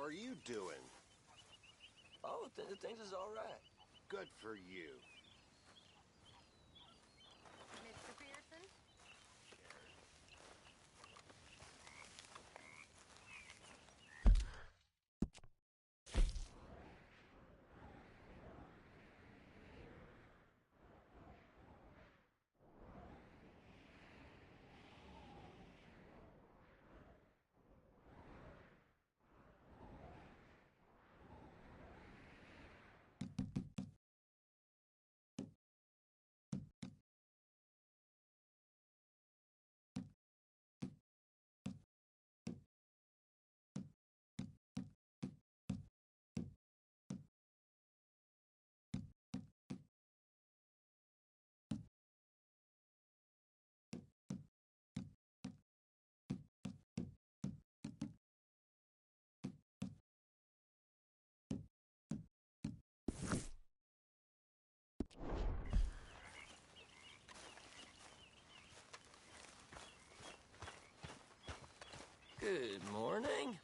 How are you doing? Oh, things is all right. Good for you. Mr. Pearson? Good morning.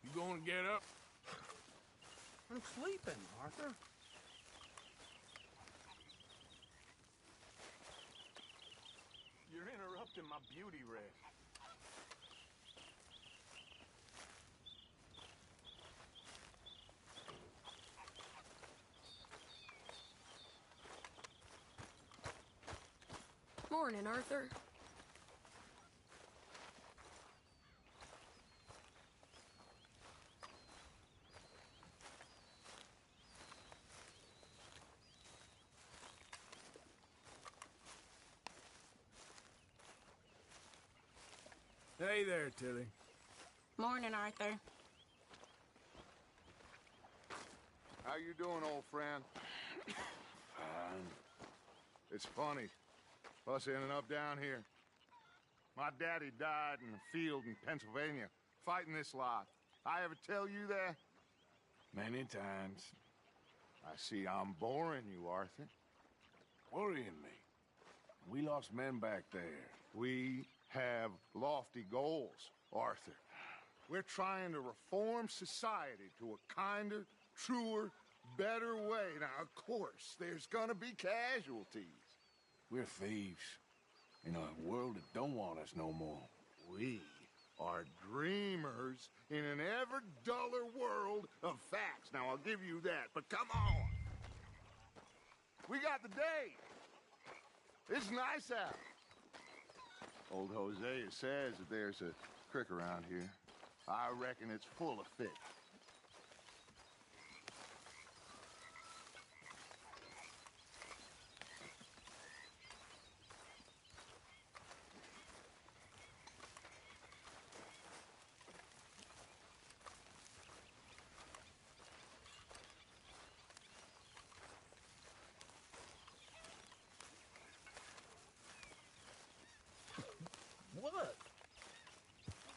You going to get up? I'm sleeping, Arthur. You're interrupting my beauty rest. Morning, Arthur. Hey there, Tilly. Morning, Arthur. How you doing, old friend? Fine. It's funny, us ending up down here. My daddy died in a field in Pennsylvania, fighting this lot. I ever tell you that? Many times. I see I'm boring you, Arthur. Worrying me. We lost men back there. We have lofty goals, Arthur. We're trying to reform society to a kinder, truer, better way. Now, of course, there's gonna be casualties. We're thieves. In a world that don't want us no more. We are dreamers in an ever duller world of facts. Now, I'll give you that, but come on. We got the day. It's nice out. Old Hosea says that there's a creek around here. I reckon it's full of fish. What?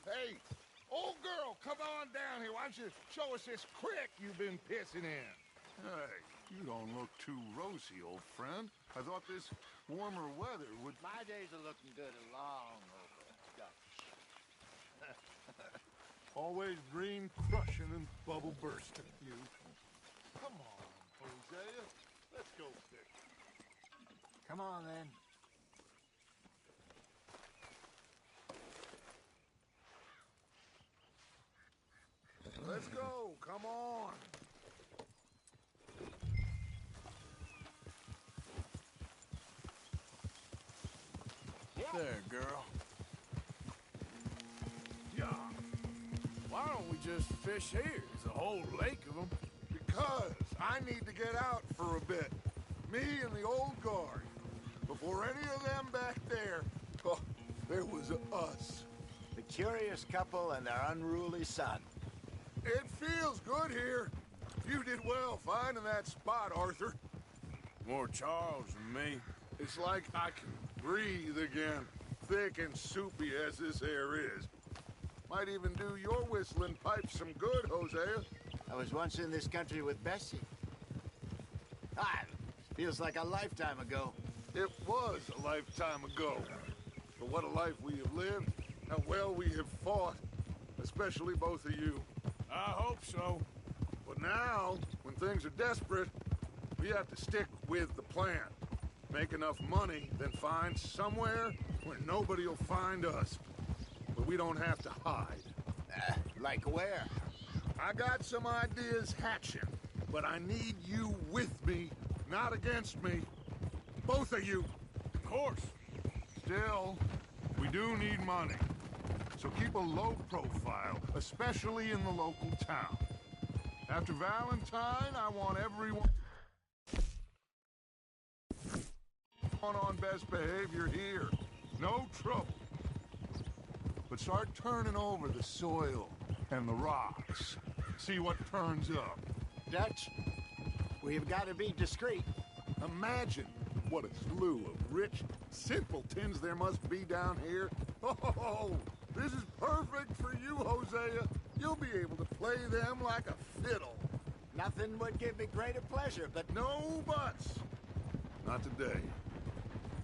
Hey, old girl, come on down here. Why don't you show us this creek you've been pissing in? Hey, you don't look too rosy, old friend. I thought this warmer weather would... My days are looking good along over Dutch. Always green crushing and bubble bursting, you. Come on, Hosea. Let's go fishing. Come on, then. Let's go, come on. There, girl. Yeah. Why don't we just fish here? There's a whole lake of them. Because I need to get out for a bit. Me and the old guard. Before any of them back there, oh, there was us. The curious couple and their unruly son. It feels good here. You did well finding that spot, Arthur. More Charles than me. It's like I can breathe again, thick and soupy as this air is. Might even do your whistling pipes some good, Hosea. I was once in this country with Bessie. Ah, feels like a lifetime ago. It was a lifetime ago. But what a life we have lived. how well we have fought, especially both of you. I hope so. But now, when things are desperate, we have to stick with the plan. Make enough money, then find somewhere where nobody will find us. But we don't have to hide. Like where? I got some ideas hatching, but I need you with me, not against me. Both of you. Of course. Still, we do need money. So keep a low profile, especially in the local town. After Valentine, I want everyone on best behavior here. No trouble. But start turning over the soil and the rocks. See what turns up. Dutch, we've got to be discreet. Imagine what a slew of rich simpletons there must be down here. Oh, this is perfect for you, Hosea. You'll be able to play them like a fiddle. Nothing would give me greater pleasure, but No buts. Not today.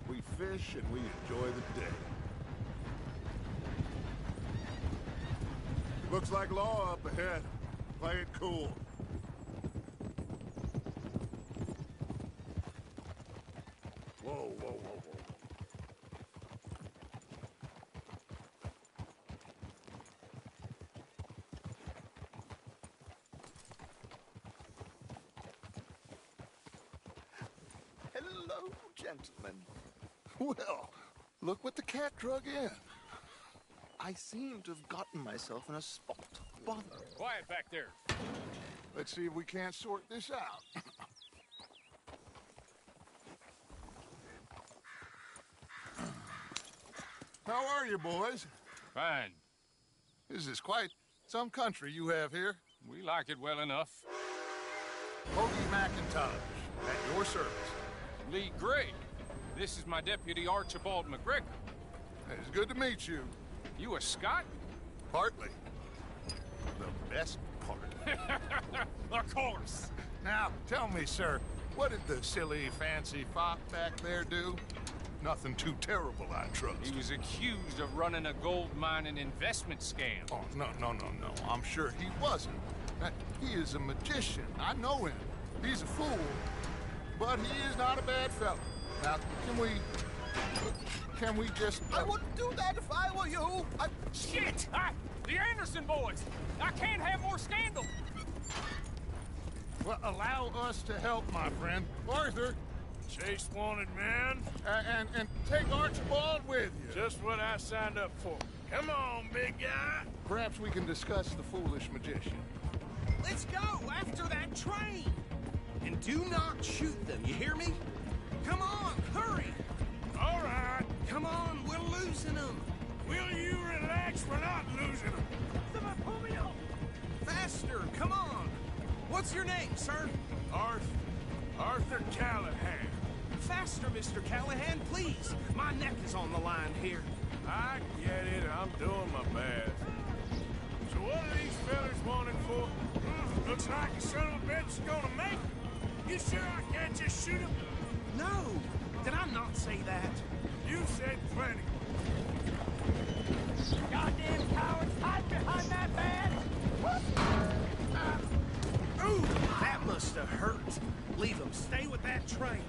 We fish and we enjoy the day. Looks like law up ahead. Play it cool. Whoa, whoa, whoa, whoa. hello, gentlemen. Well, look what the cat drug in. I seem to have gotten myself in a spot of bother. Quiet back there. Let's see if we can't sort this out. How are you, boys? Fine. This is quite some country you have here. We like it well enough. Hoagie McIntosh, at your service. Lee Gray. This is my deputy Archibald McGregor. It's good to meet you. You a Scot? Partly. The best part. Of course. Now, tell me, sir, what did the silly, fancy fop back there do? Nothing too terrible, I trust. He was accused of running a gold mining investment scam. Oh, no. I'm sure he wasn't. He is a magician. I know him. He's a fool. But he is not a bad fellow. Now, can we just... I wouldn't do that if I were you. Shit! The Anderson boys! I can't have more scandal! Well, allow us to help, my friend. Arthur, Chase wanted man. and take Archibald with you. Just what I signed up for. Come on, big guy. Perhaps we can discuss the foolish magician. Let's go after that train! And do not shoot them, you hear me? Come on, hurry! All right. Come on, we're losing them! Will you relax? We're not losing them. Someone pull me up! Faster, come on! What's your name, sir? Arthur Callahan. Faster, Mr. Callahan, please! My neck is on the line here. I get it. I'm doing my best. So what are these fellas wanting for? Looks like a son of a bitch is gonna make it. You sure I can't just shoot him? No! Did I not say that? You said plenty. Goddamn cowards, hide behind that badge! Ooh, that must have hurt. Leave them. Stay with that train.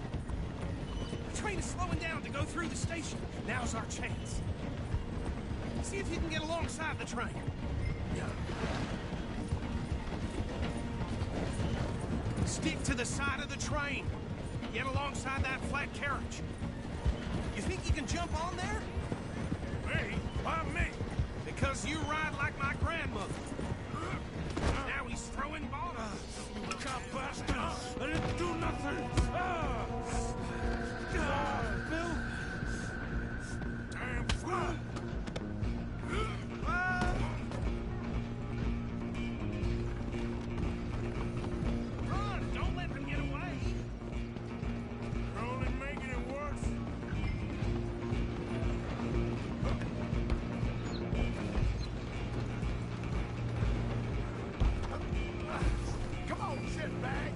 The train is slowing down to go through the station. Now's our chance. See if you can get alongside the train. Stick to the side of the train. Get alongside that flat carriage. You think you can jump on there? Me? Why me? Because you ride like my grandmother. Now he's throwing bombs. Look out, bastard! I didn't do nothing! Bill? Damn fool! Run! Don't let them get away! You're only making it worse. Come on, shitbag.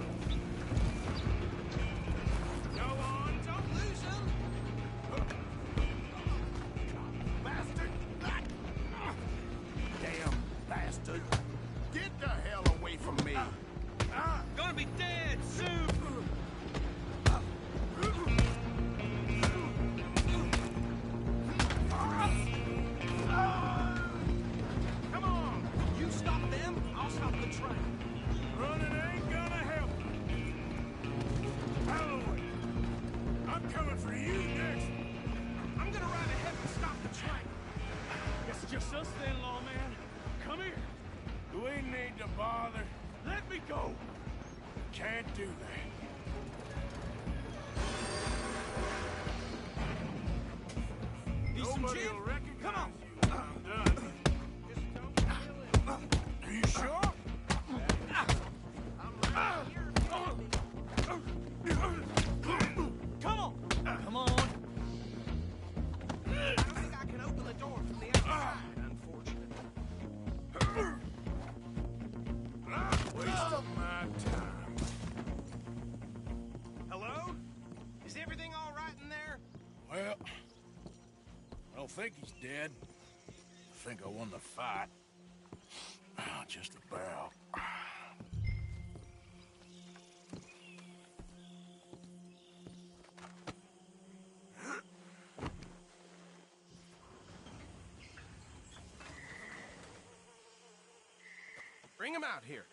me go! Can't do that. Need some Nobody gin? will recognize Come on. you when I'm done. Are you sure? Come on! Come on! I don't think I can open the door from the outside, unfortunately. Waste of my time. Hello? Is everything all right in there? Well, I don't think he's dead. I think I won the fight. Just about. Bring him out here.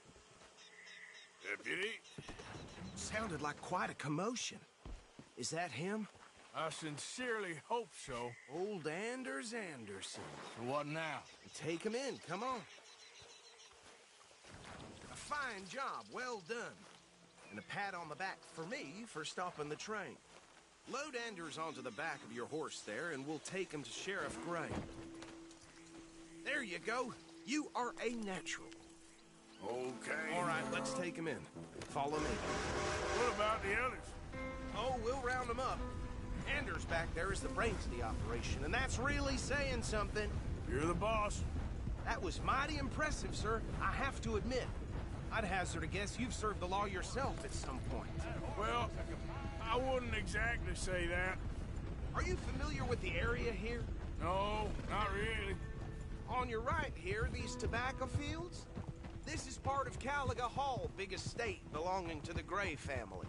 Deputy, Sounded like quite a commotion. Is that him? I sincerely hope so. Old Anders Anderson. So what now? Take him in, come on. A fine job, well done. And a pat on the back for me for stopping the train. Load Anders onto the back of your horse there, and we'll take him to Sheriff Gray. There you go. You are a natural. Okay. All right, let's take him in. Follow me. What about the others? Oh, we'll round them up. Anders back there is the brains of the operation, and that's really saying something. You're the boss. That was mighty impressive, sir. I have to admit. I'd hazard a guess you've served the law yourself at some point. Well, I wouldn't exactly say that. Are you familiar with the area here? No, not really. On your right here, these tobacco fields? This is part of Caliga Hall, big estate belonging to the Gray family.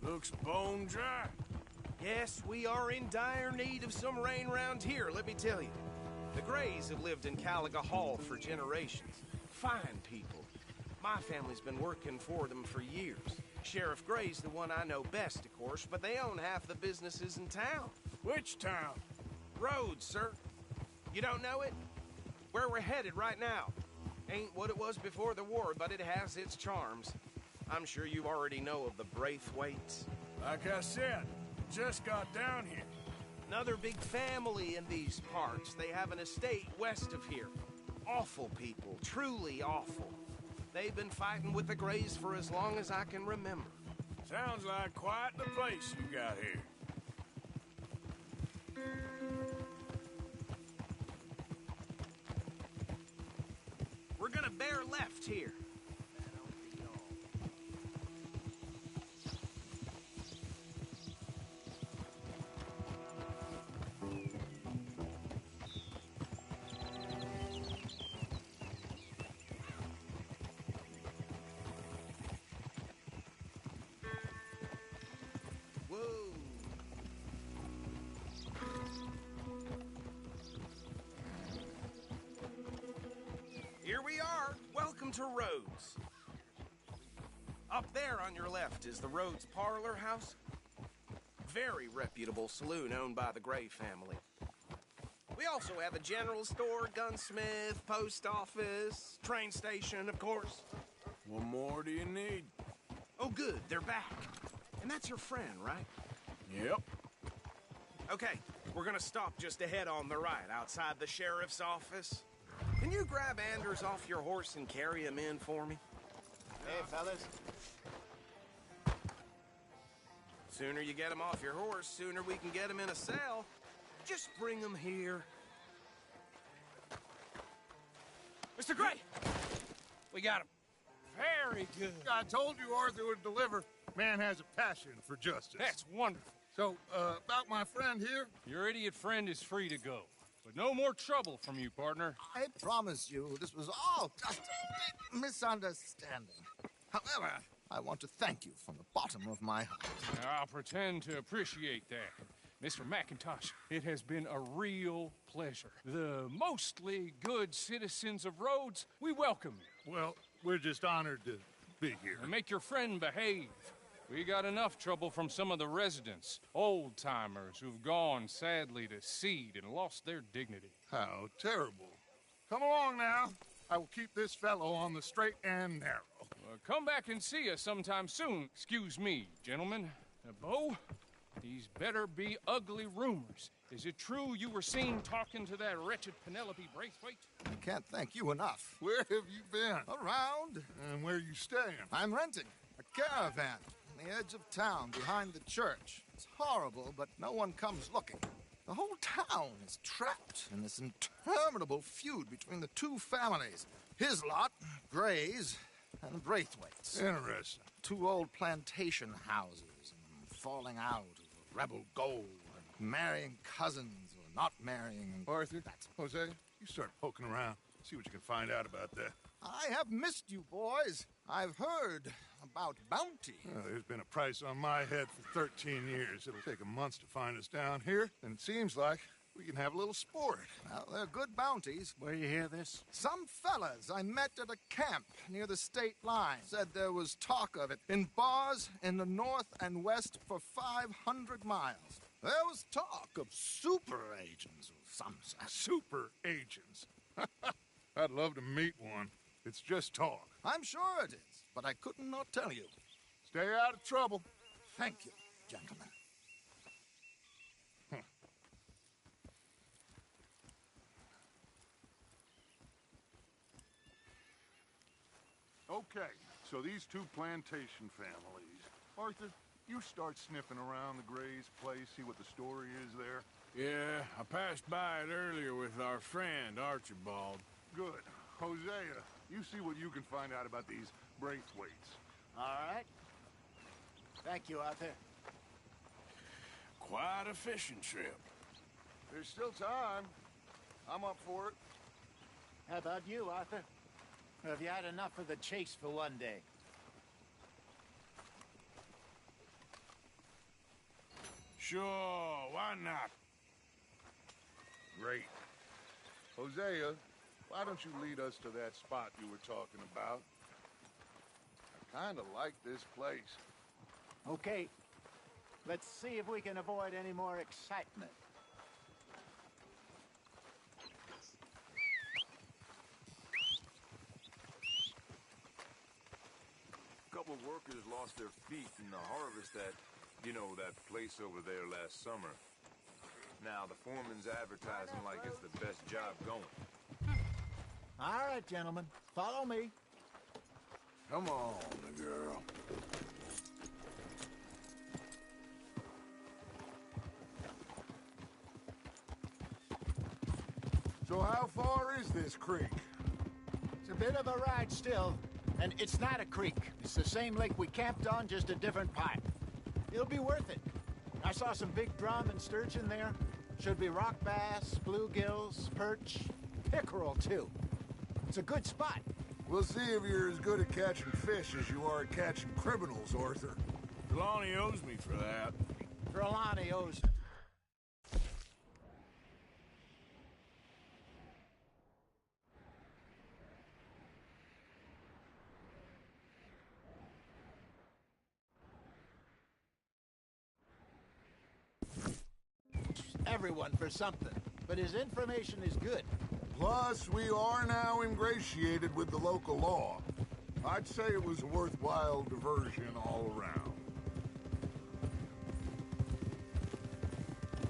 Looks bone dry. Yes, we are in dire need of some rain round here, let me tell you. The Grays have lived in Caliga Hall for generations. Fine people. My family's been working for them for years. Sheriff Gray's the one I know best, of course, but they own half the businesses in town. Which town? Rhodes, sir. You don't know it? Where we're headed right now. Ain't what it was before the war, but it has its charms. I'm sure you already know of the Braithwaites. Like I said, just got down here. Another big family in these parts. They have an estate west of here. Awful people, truly awful. They've been fighting with the Grays for as long as I can remember. Sounds like quite the place you got here. We're gonna bear left here. Whoa. Here we are. Welcome to Rhodes. Up there on your left is the Rhodes Parlor House. Very reputable saloon owned by the Gray family. We also have a general store, gunsmith, post office, train station, of course. What more do you need? Oh, good, they're back. And that's your friend, right? Yep. Okay, we're gonna stop just ahead on the right, outside the sheriff's office. Can you grab Anders off your horse and carry him in for me? Hey, fellas. Sooner you get him off your horse, sooner we can get him in a cell. Just bring him here. Mr. Gray! We got him. Very good. I told you Arthur would deliver. Man has a passion for justice. That's wonderful. So, about my friend here? Your idiot friend is free to go. But no more trouble from you, partner. I promise you, this was all just a big misunderstanding. However, I want to thank you from the bottom of my heart. I'll pretend to appreciate that. Mr. McIntosh, it has been a real pleasure. The mostly good citizens of Rhodes, we welcome you. Well, we're just honored to be here. And make your friend behave. We got enough trouble from some of the residents, old-timers who've gone, sadly, to seed and lost their dignity. How terrible. Come along now. I will keep this fellow on the straight and narrow. Come back and see us sometime soon. Excuse me, gentlemen. Bo, these better be ugly rumors. Is it true you were seen talking to that wretched Penelope Braithwaite? I can't thank you enough. Where have you been? Around. And where you staying? I'm renting a caravan on the edge of town behind the church. It's horrible, but no one comes looking. The whole town is trapped in this interminable feud between the two families. His lot, Gray's, and Braithwaite's. Interesting. Two old plantation houses and falling out over rebel gold and marrying cousins or not marrying. Arthur, That's Jose, you start poking around. See what you can find out about that. I have missed you, boys. I've heard about bounty. Well, there's been a price on my head for 13 years. It'll take a month to find us down here, and it seems like we can have a little sport. Well, they're good bounties. Where you hear this? Some fellas I met at a camp near the state line said there was talk of it in bars in the north and west for 500 miles. There was talk of super agents of some sort. Super agents. I'd love to meet one. It's just talk. I'm sure it is, but I couldn't not tell you. Stay out of trouble. Thank you, gentlemen. Okay, so these two plantation families. Arthur, you start sniffing around the Gray's place, see what the story is there. Yeah, I passed by it earlier with our friend, Archibald. Good. Hosea, you see what you can find out about these Braithwaites. All right. Thank you, Arthur. Quite a fishing trip. There's still time. I'm up for it. How about you, Arthur? Or have you had enough of the chase for one day? Sure, why not? Great. Hosea, why don't you lead us to that spot you were talking about? I kind of like this place. Okay. Let's see if we can avoid any more excitement. A couple of workers lost their feet in the harvest at, that place over there last summer. Now, the foreman's advertising like it's the best job going. All right, gentlemen. Follow me. Come on, girl. So how far is this creek? It's a bit of a ride still, and it's not a creek. It's the same lake we camped on, just a different part. It'll be worth it. I saw some big drum and sturgeon there. Should be rock bass, bluegills, perch, pickerel, too. It's a good spot. We'll see if you're as good at catching fish as you are at catching criminals, Arthur. Trelawney owes me for that. Trelawney owes. Everyone for something, but his information is good. Plus, we are now ingratiated with the local law. I'd say it was a worthwhile diversion all around.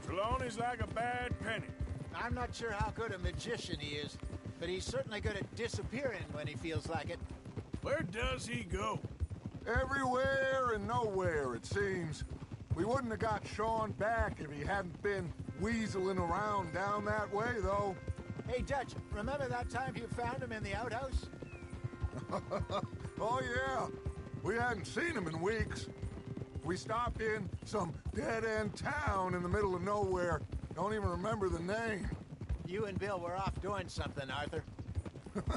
Trelawney's like a bad penny. I'm not sure how good a magician he is, but he's certainly good at disappearing when he feels like it. Where does he go? Everywhere and nowhere, it seems. We wouldn't have got Sean back if he hadn't been weaseling around down that way, though. Hey, Dutch, remember that time you found him in the outhouse? Oh, yeah. We hadn't seen him in weeks. We stopped in some dead-end town in the middle of nowhere. Don't even remember the name. You and Bill were off doing something, Arthur.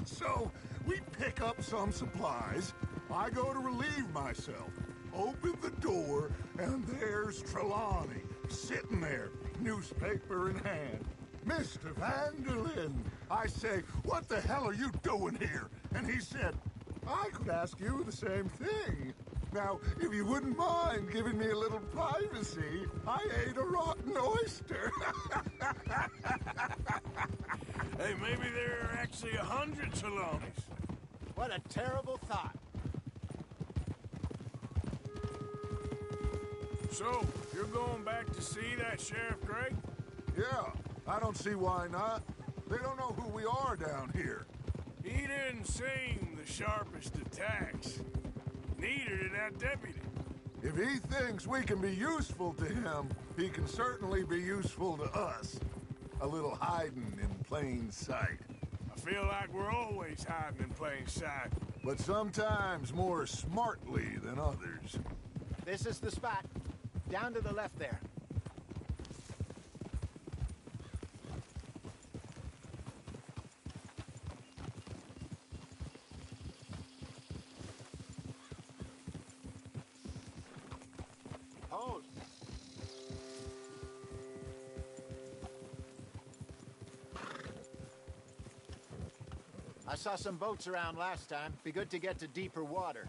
So, we pick up some supplies. I go to relieve myself. Open the door, and there's Trelawney, sitting there, newspaper in hand. Mr. Vanderlyn, I say, what the hell are you doing here? And he said, I could ask you the same thing. Now, if you wouldn't mind giving me a little privacy, I ate a rotten oyster. Hey, maybe there are actually 100 Trelawneys. What a terrible thought. So, you're going back to see that Sheriff Gray? Yeah, I don't see why not. They don't know who we are down here. He didn't seem the sharpest of tacks. Neither did that deputy. If he thinks we can be useful to him, he can certainly be useful to us. A little hiding in plain sight. I feel like we're always hiding in plain sight. But sometimes more smartly than others. This is the spot. Down to the left there. Hold. I saw some boats around last time. Be good to get to deeper water.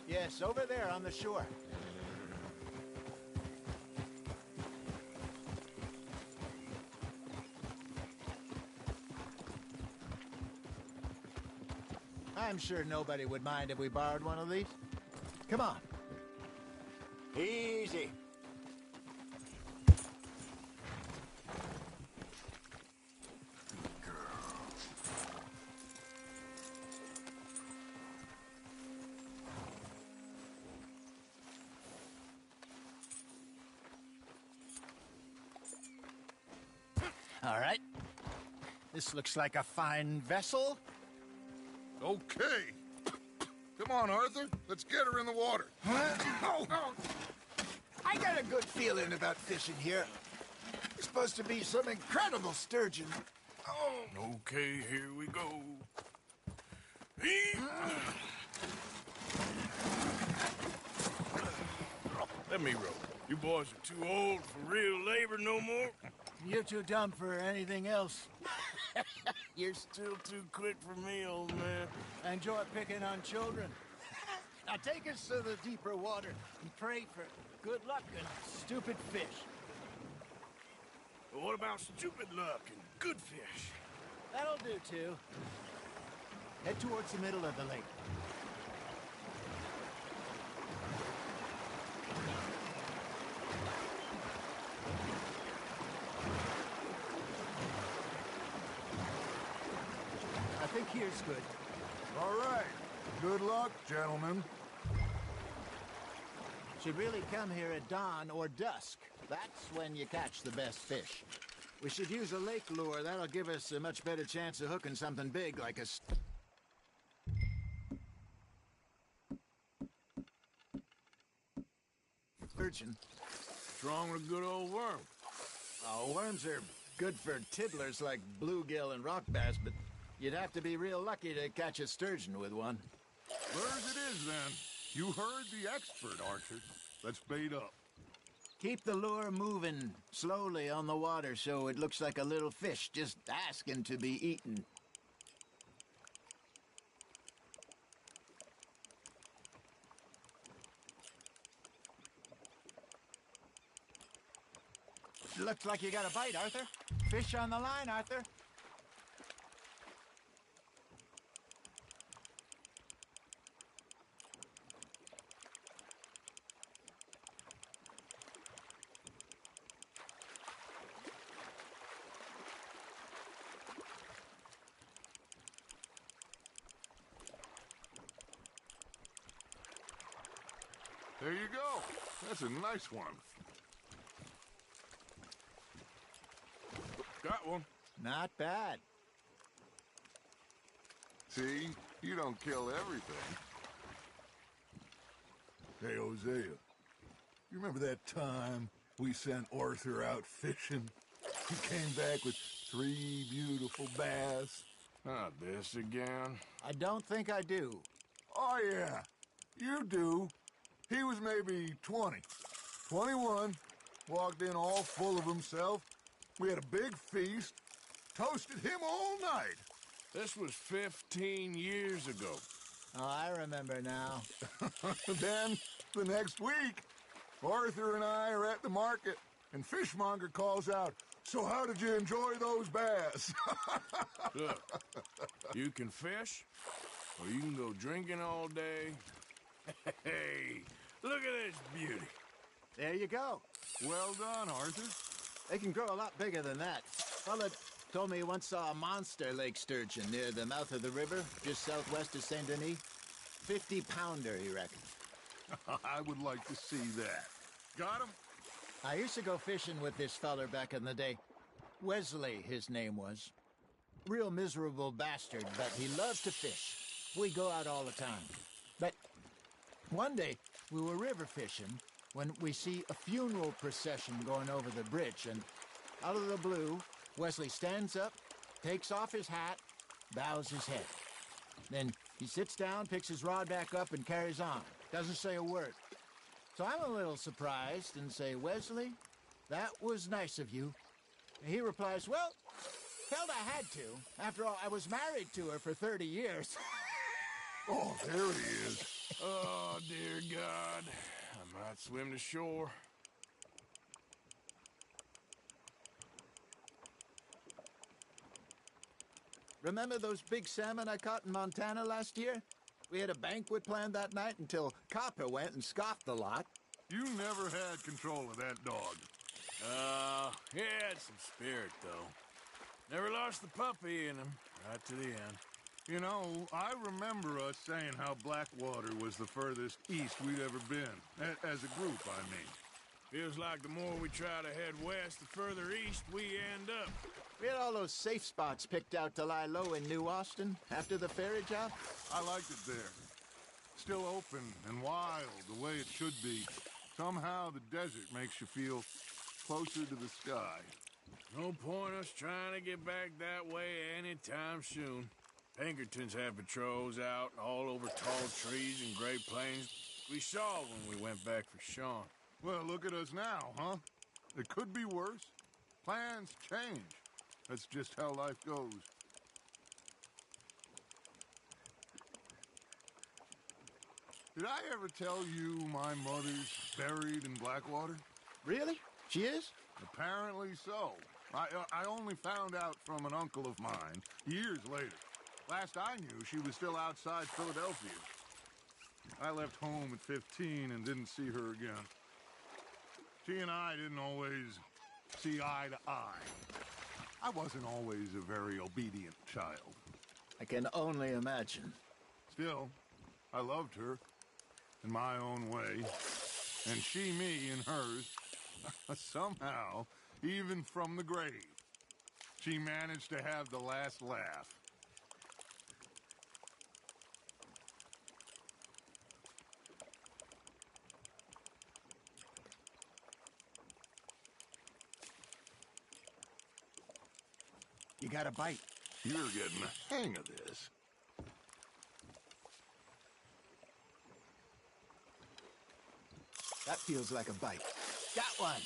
Yes, over there on the shore. I'm sure nobody would mind if we borrowed one of these. Come on. Easy. All right. This looks like a fine vessel. Okay. Come on, Arthur. Let's get her in the water. Oh. I got a good feeling about fishing here. There's supposed to be some incredible sturgeon. Oh. Okay, here we go. Let me row. You boys are too old for real labor no more. You're too dumb for anything else. You're still too quick for me, old man. I enjoy picking on children. Now take us to the deeper water and pray for good luck and stupid fish. But what about stupid luck and good fish? That'll do, too. Head towards the middle of the lake. I think here's good. All right. Good luck, gentlemen. Should really come here at dawn or dusk. That's when you catch the best fish. We should use a lake lure. That'll give us a much better chance of hooking something big like a... sturgeon. What's wrong with a good old worm? Oh, worms are good for tiddlers like bluegill and rock bass, but you'd have to be real lucky to catch a sturgeon with one. Where's it is, then? You heard the expert, Arthur. Let's bait up. Keep the lure moving slowly on the water so it looks like a little fish just asking to be eaten. Looks like you got a bite, Arthur. Fish on the line, Arthur. There you go. That's a nice one. Got one. Not bad. See? You don't kill everything. Hey, Hosea. You remember that time we sent Arthur out fishing? He came back with 3 beautiful bass. Not this again. I don't think I do. Oh, yeah. You do. He was maybe 20. 21. Walked in all full of himself. We had a big feast. Toasted him all night. This was 15 years ago. Oh, I remember now. Then, the next week, Arthur and I are at the market, and Fishmonger calls out, So how did you enjoy those bass? Look, you can fish, or you can go drinking all day. Hey, look at this beauty. There you go. Well done, Arthur. They can grow a lot bigger than that. Fella told me he once saw a monster lake sturgeon near the mouth of the river, just southwest of Saint Denis. 50-pounder, he reckoned. I would like to see that. Got him? I used to go fishing with this feller back in the day. Wesley, his name was. Real miserable bastard, but he loved to fish. We go out all the time. But one day, we were river fishing when we see a funeral procession going over the bridge, and out of the blue, Wesley stands up, takes off his hat, bows his head. Then he sits down, picks his rod back up, and carries on. Doesn't say a word. So I'm a little surprised and say, Wesley, that was nice of you. And he replies, well, felt I had to. After all, I was married to her for 30 years. Oh, there he is. Oh, dear God. I might swim to shore. Remember those big salmon I caught in Montana last year? We had a banquet planned that night until Copper went and scoffed the lot. You never had control of that dog. He had some spirit, though. Never lost the puppy in him, right to the end. You know, I remember us saying how Blackwater was the furthest east we'd ever been. As a group, I mean. Feels like the more we try to head west, the further east we end up. We had all those safe spots picked out to lie low in New Austin after the ferry job. I liked it there. Still open and wild, the way it should be. Somehow the desert makes you feel closer to the sky. No point us trying to get back that way anytime soon. Pinkertons have patrols out all over tall trees and Great Plains. We saw when we went back for Sean. Well, look at us now, huh? It could be worse. Plans change. That's just how life goes. Did I ever tell you my mother's buried in Blackwater? Really? She is? Apparently so. I only found out from an uncle of mine years later. Last I knew, she was still outside Philadelphia. I left home at 15 and didn't see her again. She and I didn't always see eye to eye. I wasn't always a very obedient child. I can only imagine. Still, I loved her in my own way, and she me in hers. Somehow, even from the grave, she managed to have the last laugh. You got a bite. You're getting the hang of this. That feels like a bite. Got one.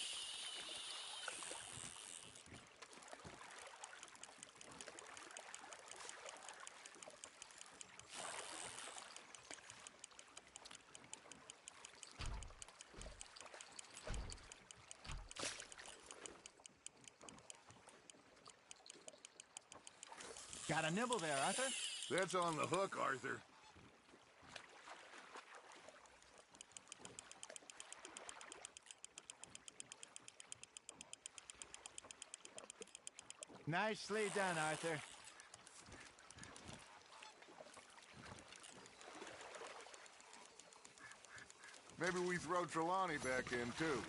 Got a nibble there, Arthur? That's on the hook, Arthur. Nicely done, Arthur. Maybe we throw Trelawney back in, too.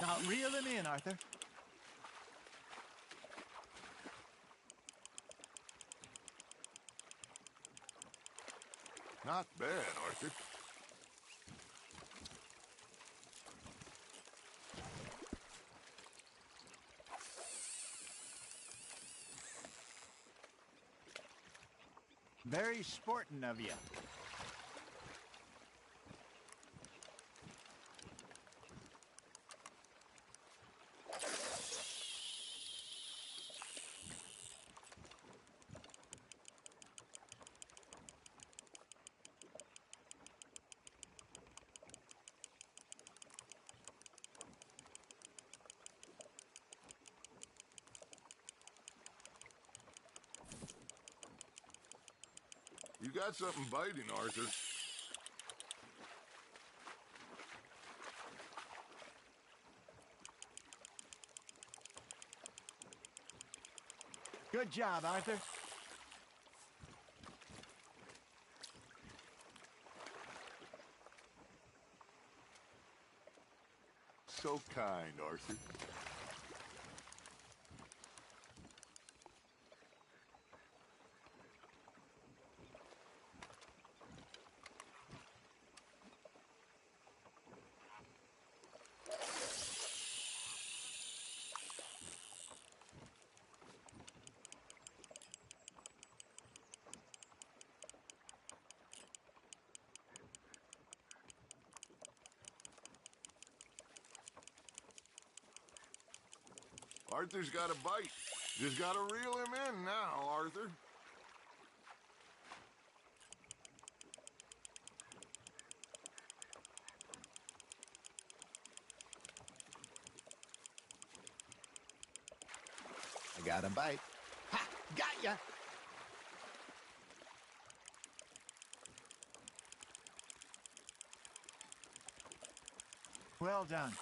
Now, reel him in, Arthur. Not bad, Arthur. Very sporting of you. You got something biting, Arthur. Good job, Arthur. So kind, Arthur. Arthur's got a bite. Just gotta reel him in now, Arthur. I got a bite. Ha! Got ya! Well done.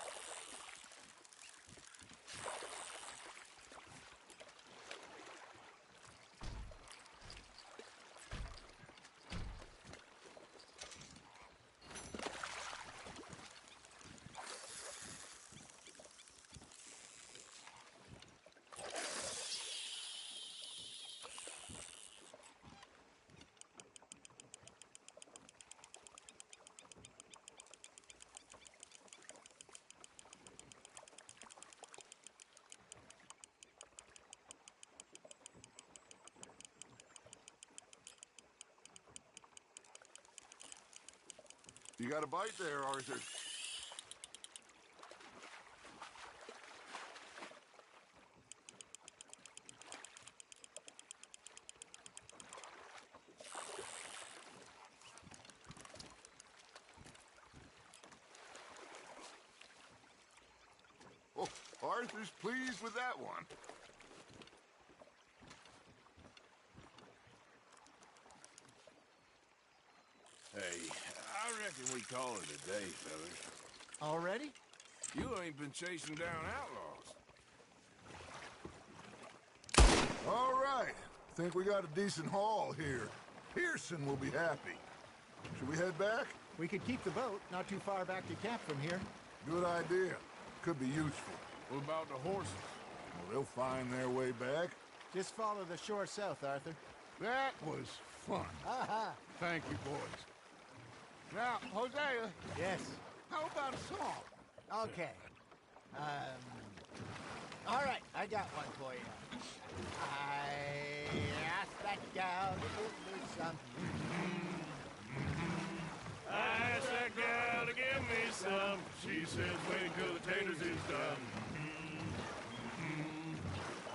You got a bite there, Arthur. Oh, Arthur's pleased with that one. Hey, I reckon we call it a day, fellas. Already? You ain't been chasing down outlaws. All right. Think we got a decent haul here. Pearson will be happy. Should we head back? We could keep the boat not too far back to camp from here. Good idea. Could be useful. What about the horses? Well, they'll find their way back. Just follow the shore south, Arthur. That was fun. Aha! Thank you, boys. Now, Hosea, Yes. how about a song? Okay. All right, I got one for you. I asked that gal to give me some. I asked that gal to give me some. She says, wait till the taters is done.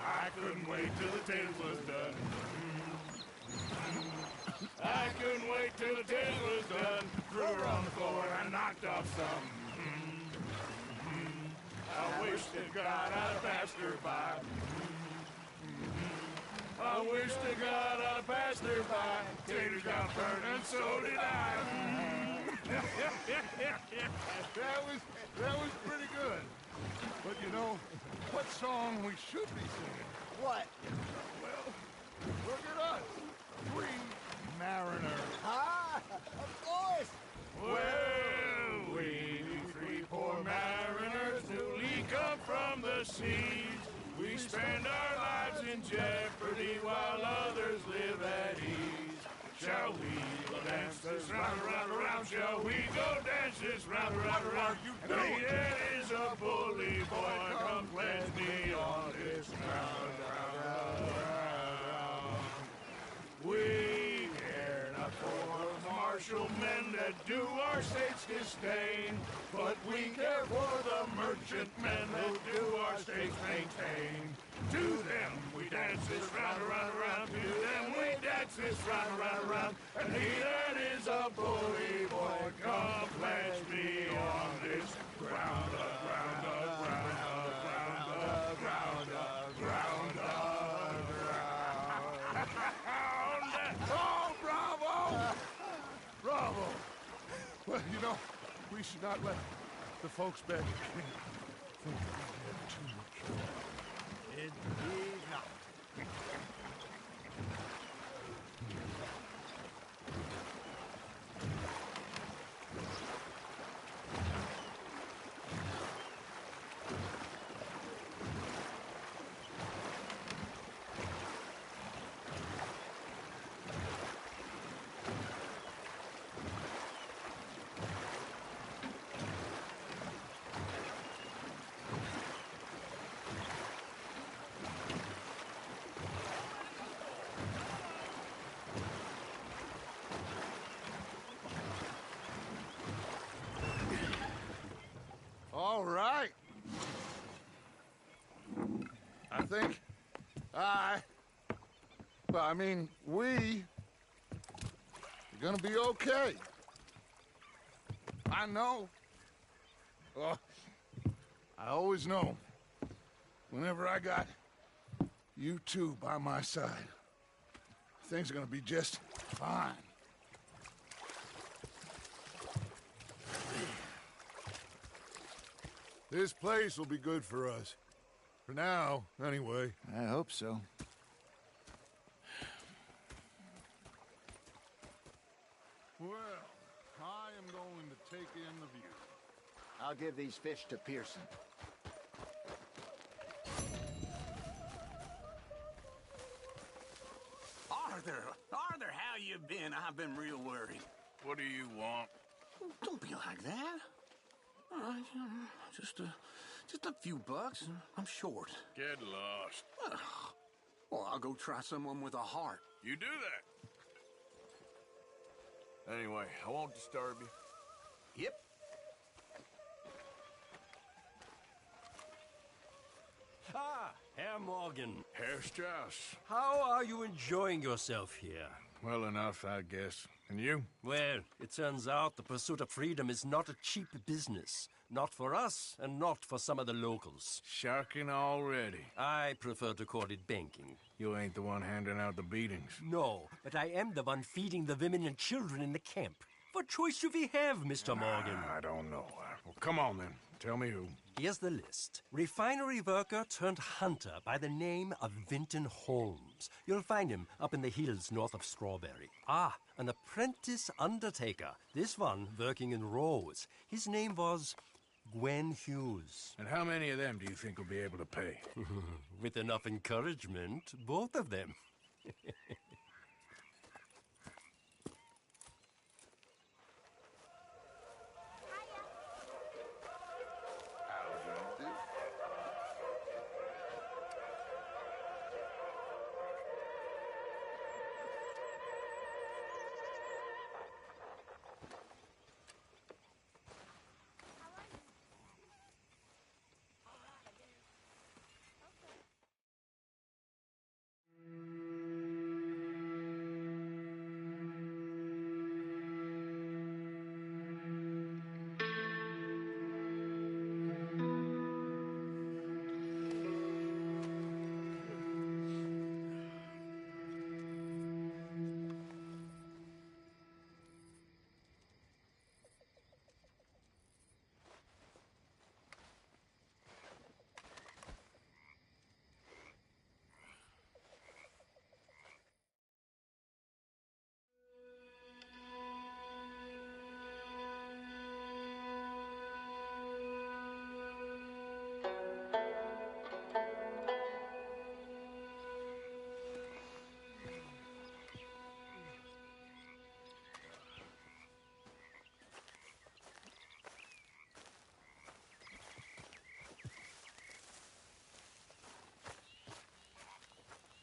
I couldn't wait till the taters was done. I couldn't wait till the taters was done. Threw her on the floor and I knocked off some. I wish to God I'd passed her by. I wish to God I'd passed her by. Taters got burned and so did I. That was pretty good. But you know, what song we should be singing? What? Well, look at us. Three mariners. Ah, of course. Well, we three poor mariners newly come from the seas. We spend our lives in jeopardy while others live at ease. Shall we go dance this round, around, around? Shall we go dance this round, around, around? Hey, that is a bully boy. Come pledge me on this round, round, round, round. We commercial men that do our states disdain. But we care for the merchant men that do our states maintain. To them we dance this round, around, around. To them we dance this round, around, around. And he that is a bully boy, come pledge me on this ground, ground, ground, ground, ground, ground, ground. Oh, bravo! Bravo! Well, you know, we should not let the folks back at camp think we had too much. Indeed not. All right. I think we are gonna be okay. I know. Oh, I always know. Whenever I got you two by my side, things are gonna be just fine. This place will be good for us. For now, anyway. I hope so. Well, I am going to take in the view. I'll give these fish to Pearson. Arthur, how you been? I've been real worried. What do you want? Don't be like that. Just a few bucks. I'm short. Get lost. Well, I'll go try someone with a heart. You do that. Anyway, I won't disturb you. Yep. Ah, Herr Morgan. Herr Strauss. How are you enjoying yourself here? Well enough, I guess. And you? Well, it turns out the pursuit of freedom is not a cheap business. Not for us, and not for some of the locals. Sharking already. I prefer to call it banking. You ain't the one handing out the beatings. No, but I am the one feeding the women and children in the camp. What choice do we have, Mr. Morgan? I don't know. Well, come on then. Tell me who. Here's the list. Refinery worker turned hunter by the name of Vinton Holmes. You'll find him up in the hills north of Strawberry. Ah, an apprentice undertaker. This one working in Rose. His name was Gwen Hughes. And how many of them do you think will be able to pay? With enough encouragement, both of them.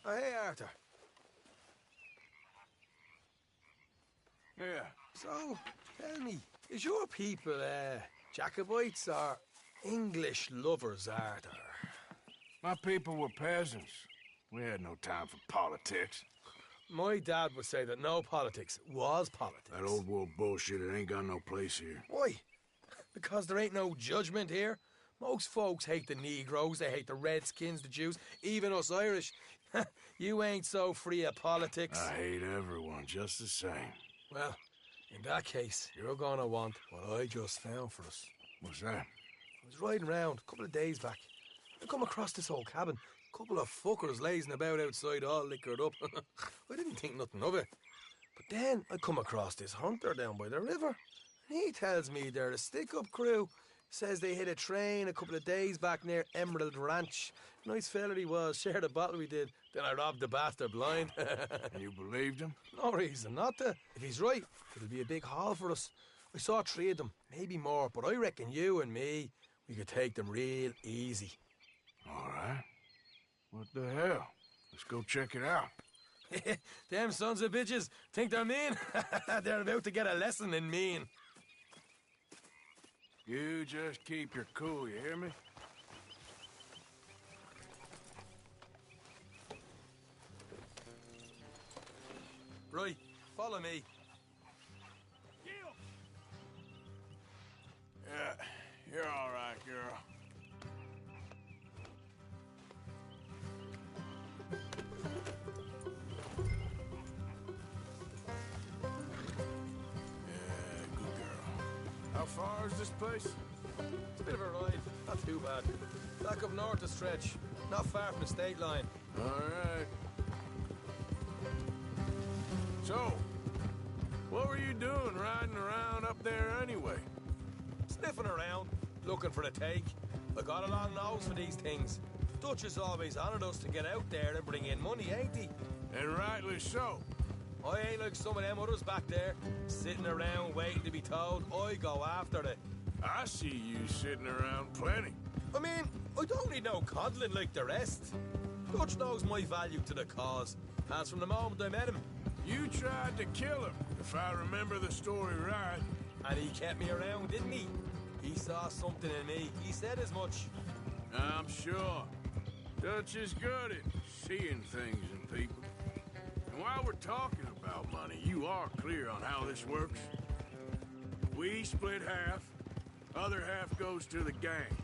Oh, hey, Arthur. Yeah, So, tell me, is your people, Jacobites or English lovers, Arthur? My people were peasants. We had no time for politics. My dad would say that no politics was politics. That old world bullshit, it ain't got no place here. Why? Because there ain't no judgment here. Most folks hate the Negroes, they hate the Redskins, the Jews, even us Irish. You ain't so free of politics. I hate everyone just the same. Well, in that case, you're gonna want what I just found for us. What's that? I was riding around a couple of days back. I come across this old cabin. A couple of fuckers lazing about outside all liquored up. I didn't think nothing of it. But then I come across this hunter down by the river. And he tells me they're a stick-up crew. Says they hit a train a couple of days back near Emerald Ranch. Nice fella he was, shared a bottle we did. Then I robbed the bastard blind. And you believed him? No reason not to. If he's right, it'll be a big haul for us. I saw 3 of them, maybe more, but I reckon you and me, we could take them real easy. All right. What the hell? Let's go check it out. Them sons of bitches think they're mean. They're about to get a lesson in mean. You just keep your cool, you hear me? Right, follow me. Yeah, you're all right, girl. How far is this place? It's a bit of a ride, not too bad. Back up north a stretch, not far from the state line. All right. So, what were you doing riding around up there anyway? Sniffing around, looking for a take. I got a long nose for these things. Dutch has always honoured us to get out there and bring in money, ain't he? And rightly so. I ain't like some of them others back there, sitting around waiting to be told. I go after it. I see you sitting around plenty. I mean, I don't need no coddling like the rest. Dutch knows my value to the cause, as from the moment I met him. You tried to kill him, if I remember the story right. And he kept me around, didn't he? He saw something in me. He said as much. I'm sure. Dutch is good at seeing things in people. And while we're talking about money, you are clear on how this works? We split half, other half goes to the gang.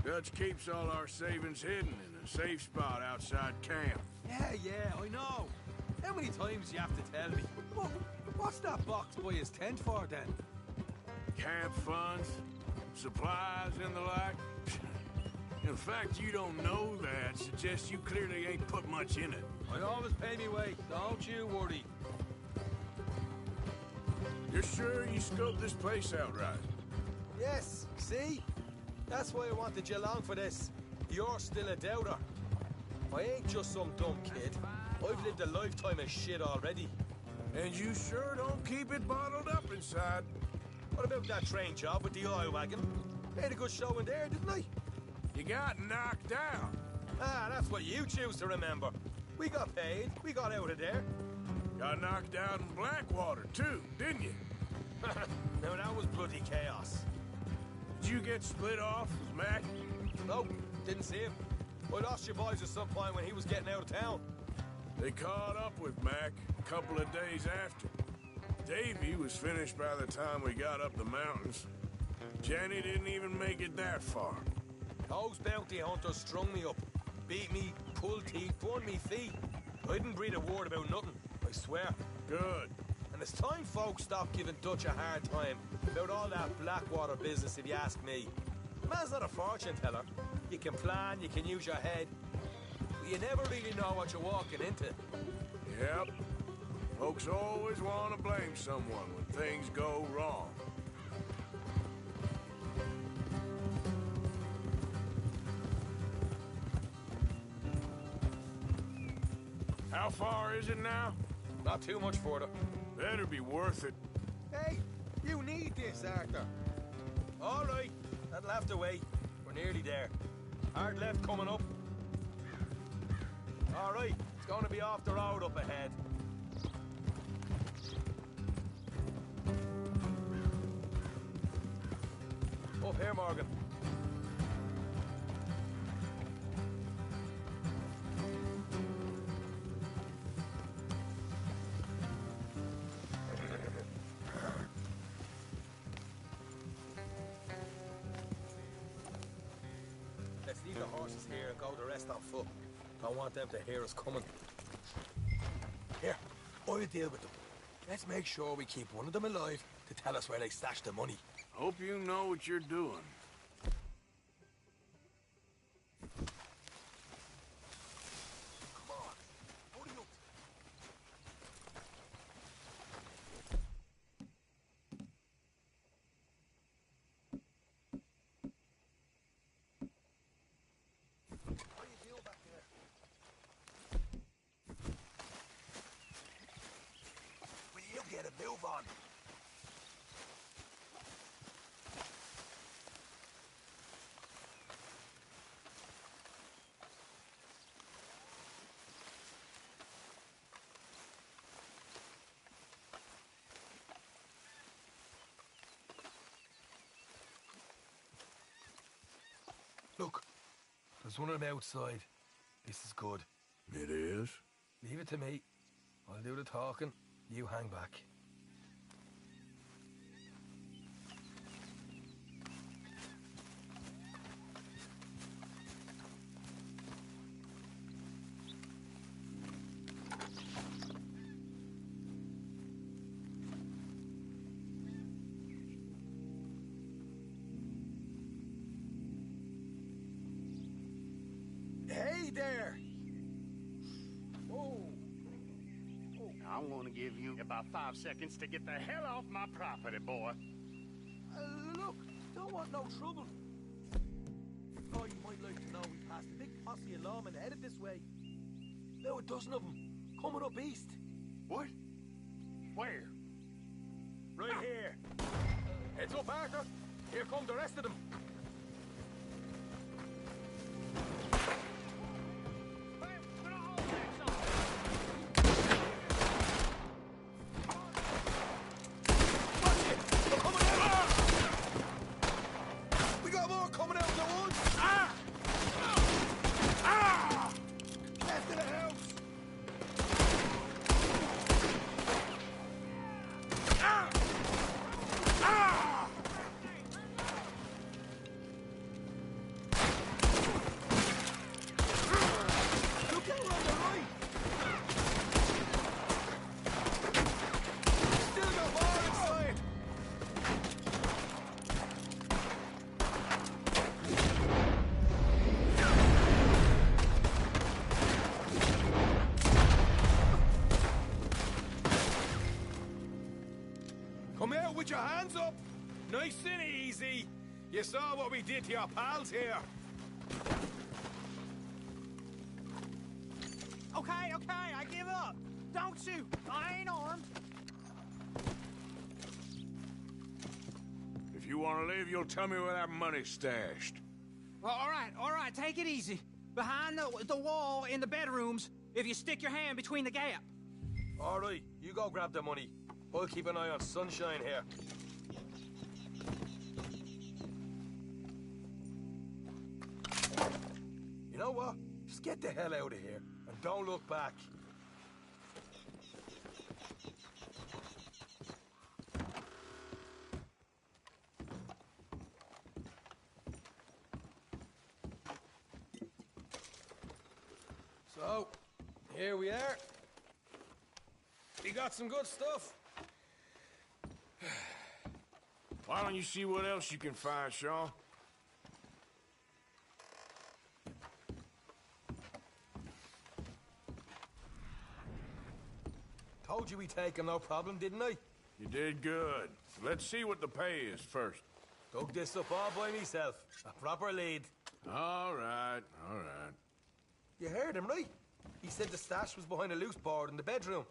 Dutch keeps all our savings hidden in a safe spot outside camp. Yeah, I know. How many times do you have to tell me? What's that box by his tent for, then? Camp funds, supplies, and the like. The fact you don't know that suggests you clearly ain't put much in it. I always pay me way, don't you worry. You're sure you scoped this place out right? Yes, see? That's why I wanted you along for this. You're still a doubter. I ain't just some dumb kid. I've lived a lifetime of shit already. And you sure don't keep it bottled up inside. What about that train job with the oil wagon? Made a good show in there, didn't I? You got knocked out. Ah, that's what you choose to remember. We got paid. We got out of there. Got knocked out in Blackwater, too, didn't you? Now, that was bloody chaos. Did you get split off with Mac? Nope, didn't see him. I lost your boys at some point when he was getting out of town. They caught up with Mac a couple of days after. Davy was finished by the time we got up the mountains. Jenny didn't even make it that far. Those bounty hunters strung me up, beat me, pulled teeth, burned me feet. I didn't breathe a word about nothing, I swear. Good. And it's time folks stop giving Dutch a hard time about all that Blackwater business, if you ask me. The man's not a fortune teller. You can plan, you can use your head, but you never really know what you're walking into. Yep. Folks always want to blame someone when things go wrong. How far is it now? Not too much further. Better be worth it. Hey, you need this, Arthur. All right, that'll have to wait. We're nearly there. Hard left coming up. All right, it's going to be off the road up ahead. Up here, Morgan. Let's leave the horses here and go the rest on foot. Don't want them to hear us coming. Here, I'll deal with them. Let's make sure we keep one of them alive to tell us where they stashed the money. Hope you know what you're doing. Come on, hurry up. What are you doing back there? Will you get a move on? Look, there's one of them outside. This is good. It is? Leave it to me. I'll do the talking. You hang back. Hey there! Whoa! I'm gonna give you about 5 seconds to get the hell off my property, boy. Look, don't want no trouble. Oh, you might like to know we passed a big posse of lawmen headed this way. Now a dozen of them, coming up east. What? Where? Right here. Heads up, Arthur. Here come the rest of them. We got more coming out of the woods! Ah! Ah! Left of the house! Ah! Ah! Look out on the right! Still got more inside! Come out with your hands up! Nice and easy! You saw what we did to your pals here! Okay, I give up. Don't shoot. I ain't armed. If you want to leave, you'll tell me where that money's stashed. Well, all right, take it easy. Behind the wall in the bedrooms, if you stick your hand between the gap. Alright, you go grab the money. I'll keep an eye on Sunshine here. You know what? Just get the hell out of here and don't look back. So, here we are. You got some good stuff. Why don't you see what else you can find, Shaw? Told you we'd take him, no problem, didn't I? You did good. Let's see what the pay is first. Dug this up all by myself. A proper lead. All right. You heard him, right? He said the stash was behind a loose board in the bedroom.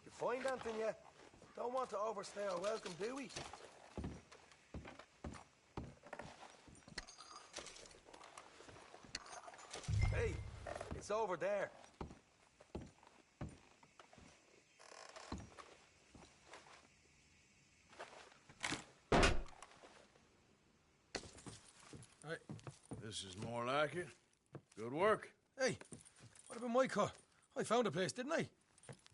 You find anything yet? Don't want to overstay our welcome, do we? Hey, it's over there. This is more like it. Good work. Hey, what about my car? I found a place, didn't I?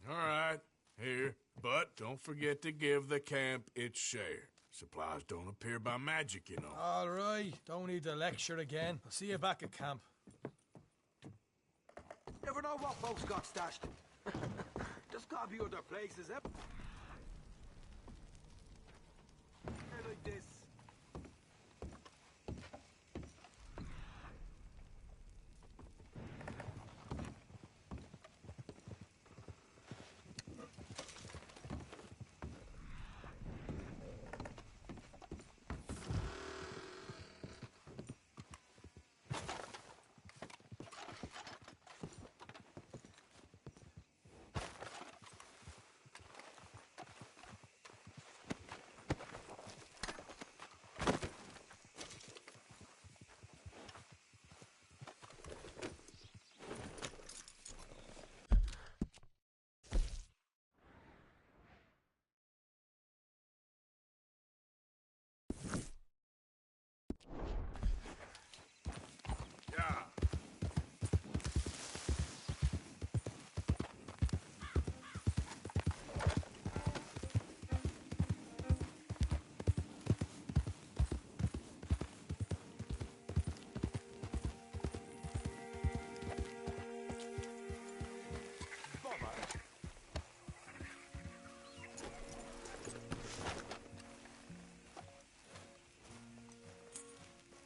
All right, here. But don't forget to give the camp its share. Supplies don't appear by magic, you know. All right, don't need to lecture again. I'll see you back at camp. Never know what folks got stashed. Just gotta be other places, eh? Like this.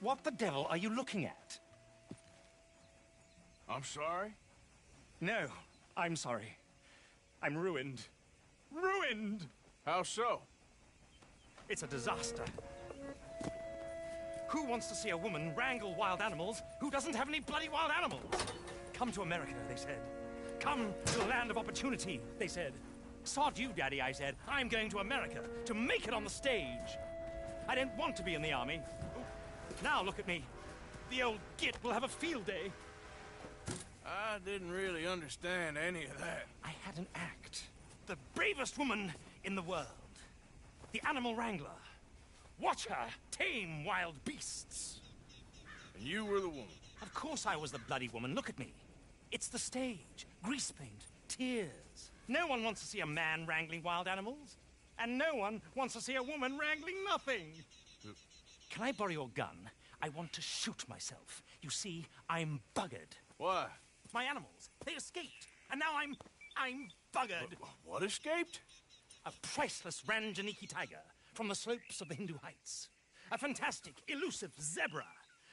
What the devil are you looking at? I'm sorry? No, I'm sorry. I'm ruined. Ruined! How so? It's a disaster. Who wants to see a woman wrangle wild animals who doesn't have any bloody wild animals? Come to America, they said. Come to the land of opportunity, they said. Sod you, Daddy, I said. I'm going to America to make it on the stage. I don't want to be in the army. Now look at me. The old git will have a field day. I didn't really understand any of that. I had an act. The bravest woman in the world. The animal wrangler. Watch her tame wild beasts. And you were the woman. Of course I was the bloody woman. Look at me. It's the stage. Grease paint. Tears. No one wants to see a man wrangling wild animals. And no one wants to see a woman wrangling nothing. Can I borrow your gun? I want to shoot myself. You see, I'm buggered. Why? My animals, they escaped. And now I'm buggered. What escaped? A priceless Ranjaniki tiger from the slopes of the Hindu Heights. A fantastic, elusive zebra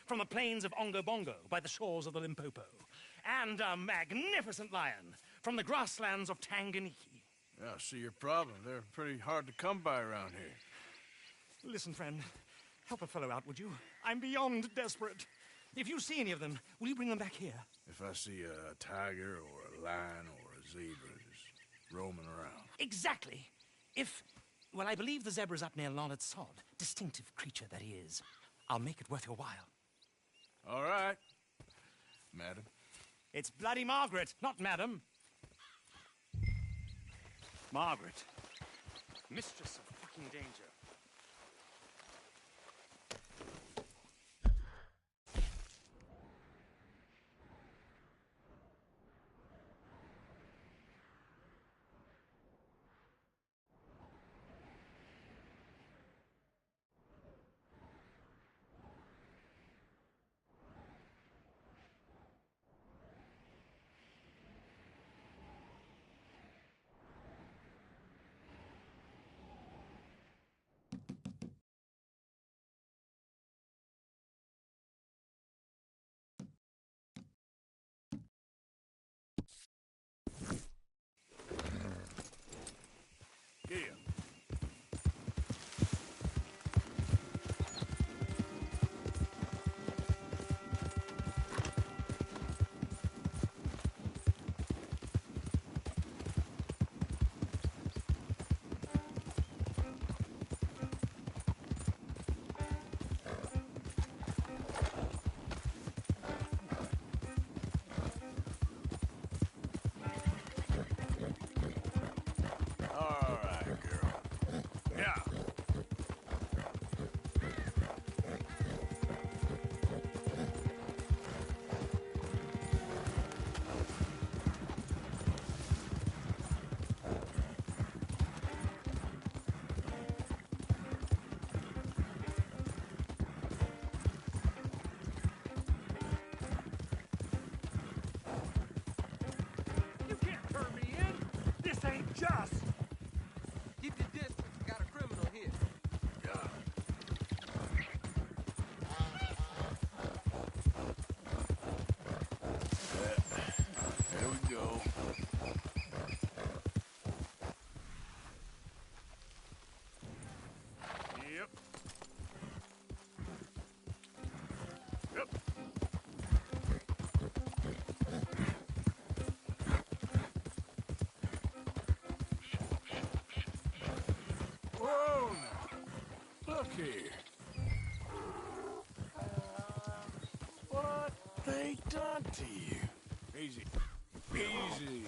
from the plains of Ongo Bongo by the shores of the Limpopo. And a magnificent lion from the grasslands of Tanganyika. Yeah, I see your problem. They're pretty hard to come by around here. Listen, friend. Help a fellow out, would you? I'm beyond desperate. If you see any of them, will you bring them back here? If I see a tiger or a lion or a zebra just roaming around. Exactly. Well, I believe the zebra's up near Larned Sod. Distinctive creature that he is. I'll make it worth your while. All right, madam. It's bloody Margaret, not madam. Margaret. Mistress of fucking danger. This ain't just. Keep your distance. Got a criminal here. There we go. Yep. Yep. Whoa, now. Look here. What they done to you? Easy. Easy.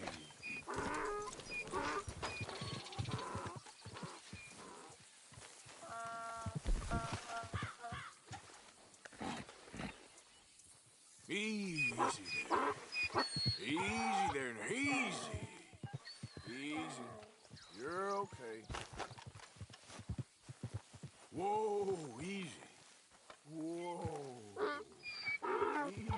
Easy there. Easy there. Easy. Easy. You're okay. Whoa, easy. Whoa. Easy.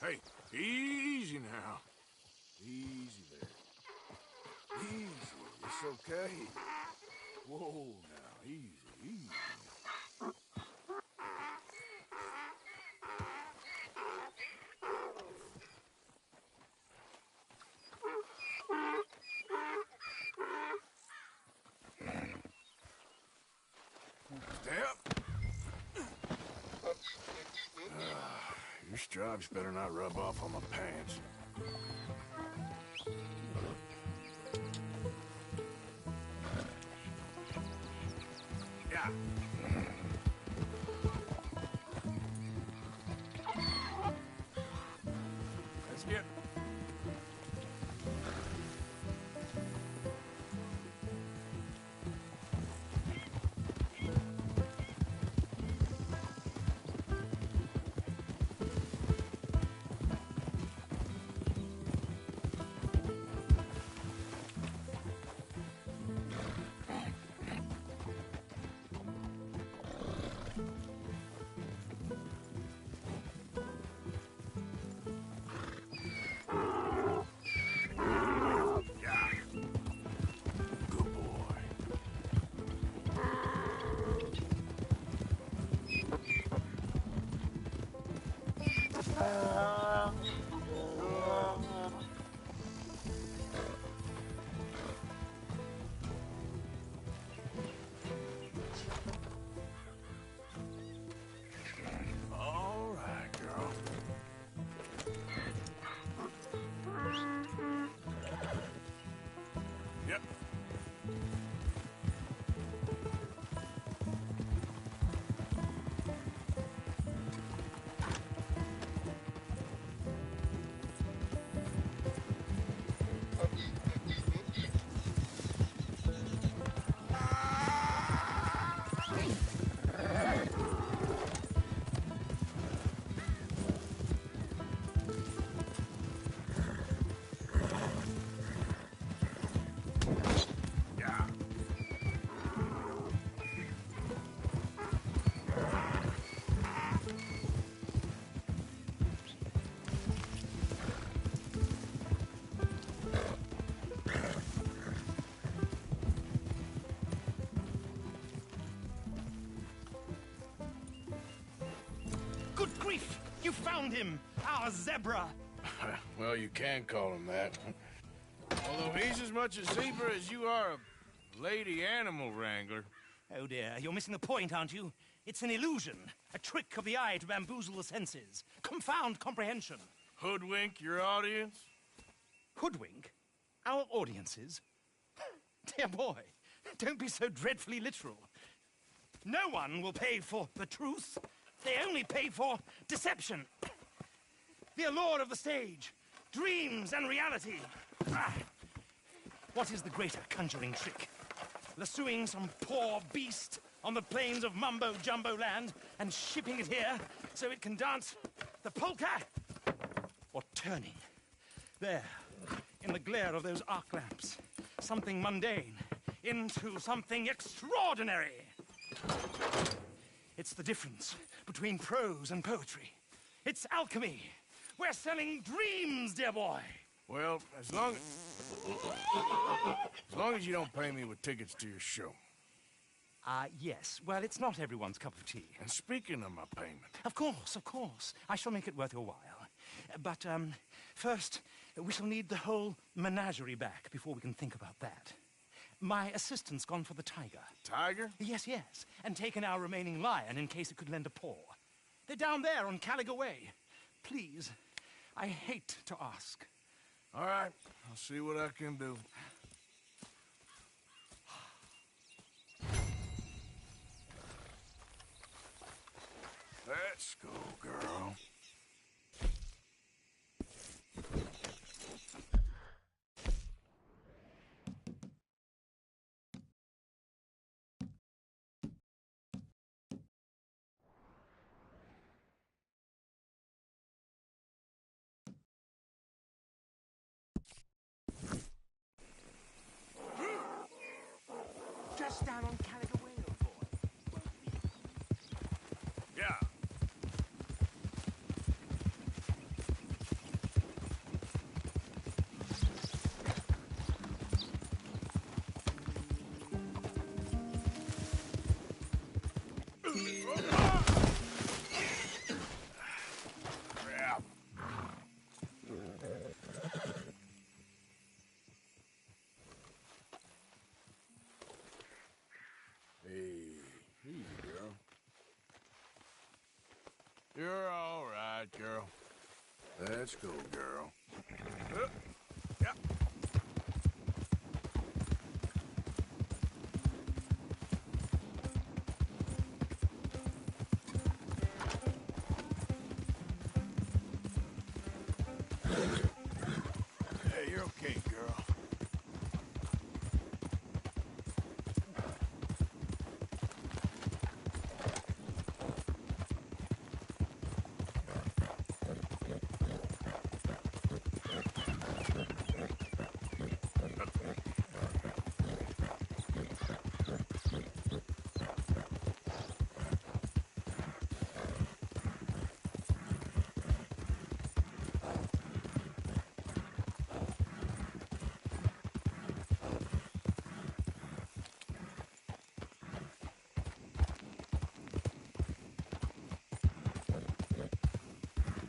Hey, easy now. Easy there. Easy. It's okay. Whoa, now. Easy, easy. Step. Your stripes better not rub off on my pants. Yeah. Let's get. All right, girl. Yep. Good grief! You found him! Our zebra! Well, you can call him that. Although he's as much a zebra as you are a lady animal wrangler. Oh dear, you're missing the point, aren't you? It's an illusion, a trick of the eye to bamboozle the senses, confound comprehension. Hoodwink your audience? Hoodwink? Our audiences? Dear boy, don't be so dreadfully literal. No one will pay for the truth. They only pay for deception. The allure of the stage, dreams and reality. Ah. What is the greater conjuring trick? Lassoing some poor beast on the plains of mumbo-jumbo land and shipping it here so it can dance the polka? Or turning, there, in the glare of those arc lamps, something mundane into something extraordinary? It's the difference between prose and poetry. It's alchemy. We're selling dreams, dear boy. Well, as long as you don't pay me with tickets to your show. Yes. Well, it's not everyone's cup of tea. And speaking of my payment... Of course, of course. I shall make it worth your while. But, first, we shall need the whole menagerie back before we can think about that. My assistant's gone for the tiger. Tiger? Yes, yes. And taken our remaining lion in case it could lend a paw. They're down there on Caliga Way. Please, I hate to ask. All right, I'll see what I can do. Let's go, girl. Just down on Caliga Way, old boy. Yeah. Crap. Easy, girl. You're all right, girl. Let's go, girl. Yeah. Hey, you're okay, girl.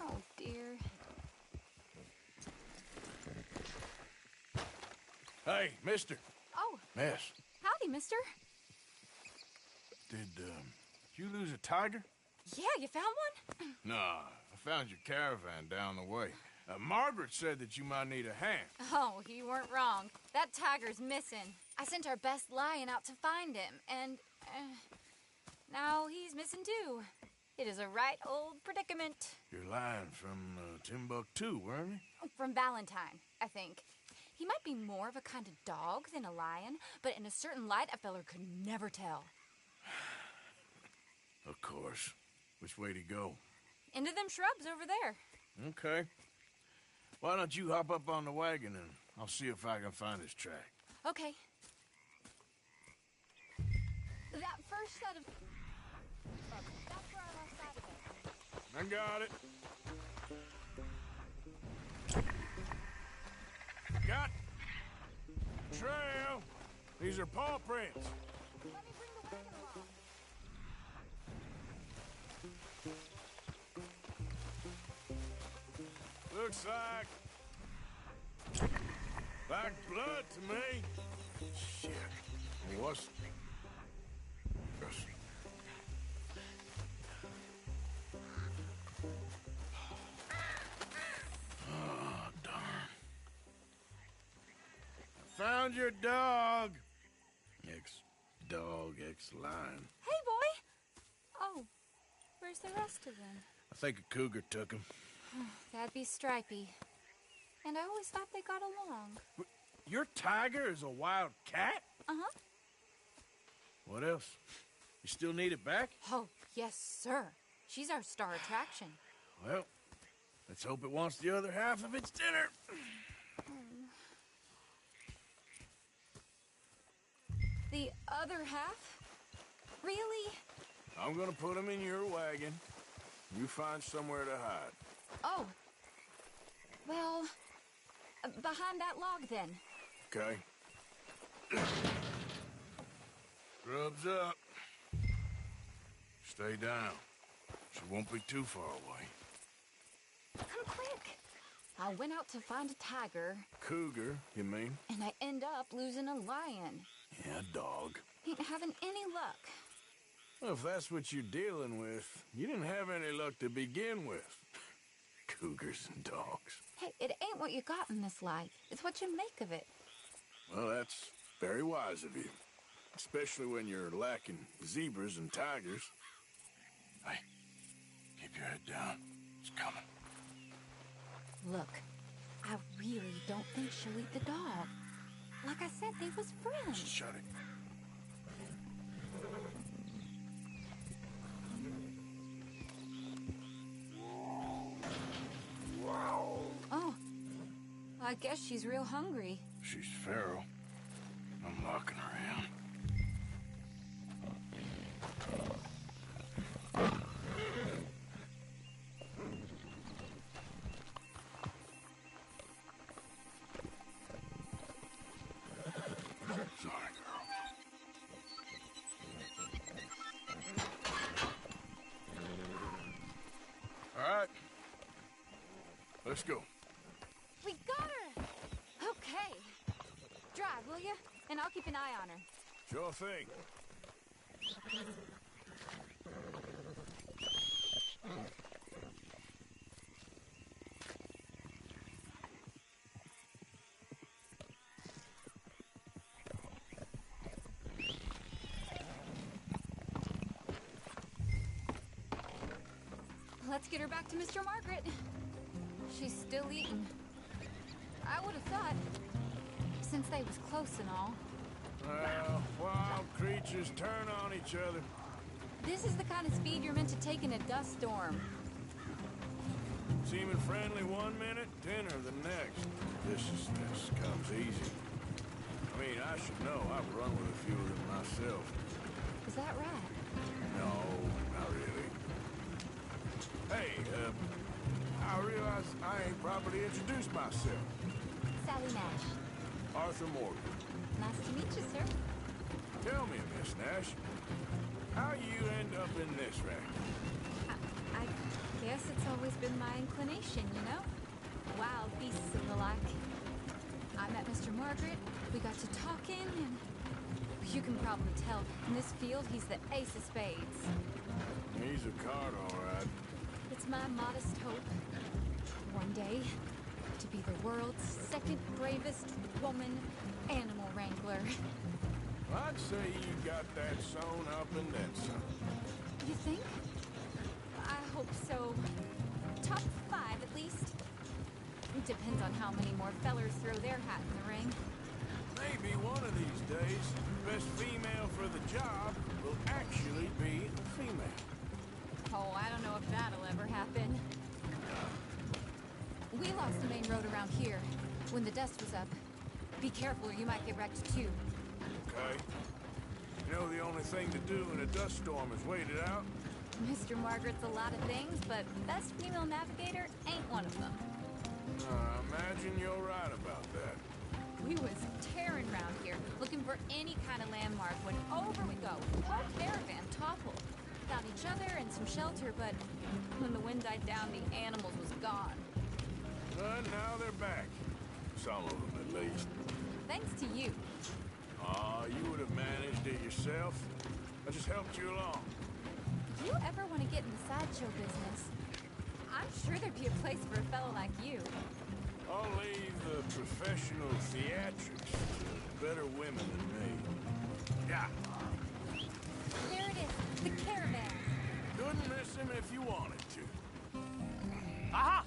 Oh, dear. Hey, mister. Oh, Miss, howdy, mister. did you lose a tiger? Yeah, you found one? Nah, I found your caravan down the way. Margaret said that you might need a hand. Oh, you weren't wrong. That tiger's missing. I sent our best lion out to find him, and now he's missing too. It is a right old predicament. You're lying from Timbuktu, weren't you? From Valentine, I think. He might be more of a kind of dog than a lion, but in a certain light, a feller could never tell. Of course. Which way to go? Into them shrubs over there. Okay. Why don't you hop up on the wagon and I'll see if I can find his track. Okay. That first set of... That's where I lost sight of it. I got it. Got trail. These are paw prints. Let me bring the wagon along. Looks like blood to me. Shit. What's... found your dog. Ex-dog, ex-lion. Hey, boy! Oh, where's the rest of them? I think a cougar took him. That'd be Stripey. And I always thought they got along. Your tiger is a wild cat? Uh-huh. What else? You still need it back? Oh, yes, sir. She's our star attraction. Well, let's hope it wants the other half of its dinner. The other half? Really? I'm gonna put him in your wagon. You find somewhere to hide. Oh. Well, behind that log, then. Okay. Grub's up. Stay down. She won't be too far away. Come quick. I went out to find a tiger. Cougar, you mean? And I end up losing a lion. Yeah, dog. Ain't having any luck. Well, if that's what you're dealing with, you didn't have any luck to begin with. Cougars and dogs. Hey, it ain't what you got in this life. It's what you make of it. Well, that's very wise of you. Especially when you're lacking zebras and tigers. Hey, keep your head down. It's coming. Look, I really don't think she'll eat the dog. Like I said, they was friends. Shut it. Oh, I guess she's real hungry. She's feral. I'm locking her in. Sorry, girl. All right. Let's go. We got her! Okay. Drive, will you? And I'll keep an eye on her. Sure thing. Let's get her back to Mr. Margaret. She's still eating. I would have thought, since they was close and all. Well, wild creatures turn on each other. This is the kind of speed you're meant to take in a dust storm. Seeming friendly one minute, dinner the next. Viciousness comes easy. I mean, I should know. I've run with a few of them myself. Is that right? No, not really. Hey, I realize I ain't properly introduced myself. Sally Nash. Arthur Morgan. Nice to meet you, sir. Tell me, Miss Nash, how you end up in this racket? I guess it's always been my inclination, you know? Wild beasts and the like. I met Mr. Margaret, we got to talking, and you can probably tell, in this field, he's the ace of spades. He's a card, all right. It's my modest hope, one day, to be the world's second bravest woman animal wrangler. I'd say you got that sewn up and then some. You think? I hope so. Top 5, at least. It depends on how many more fellers throw their hat in the ring. Maybe one of these days, the best female for the job will actually be a female. Oh, I don't know if that'll ever happen. We lost the main road around here when the dust was up. Be careful or you might get wrecked too. Okay. You know the only thing to do in a dust storm is wait it out? Mr. Margaret's a lot of things, but best female navigator ain't one of them. I imagine you're right about that. We was tearing around here, looking for any kind of landmark when over we go. Whole caravan toppled. Found each other and some shelter, but when the wind died down, the animals was gone. But now they're back. Some of them, at least. Thanks to you. You would have managed it yourself. I just helped you along. If you ever want to get in the sideshow business, I'm sure there'd be a place for a fellow like you. I'll leave the professional theatrics to better women than me. Yeah. There it is, the caravan. Couldn't miss him if you wanted to. Aha!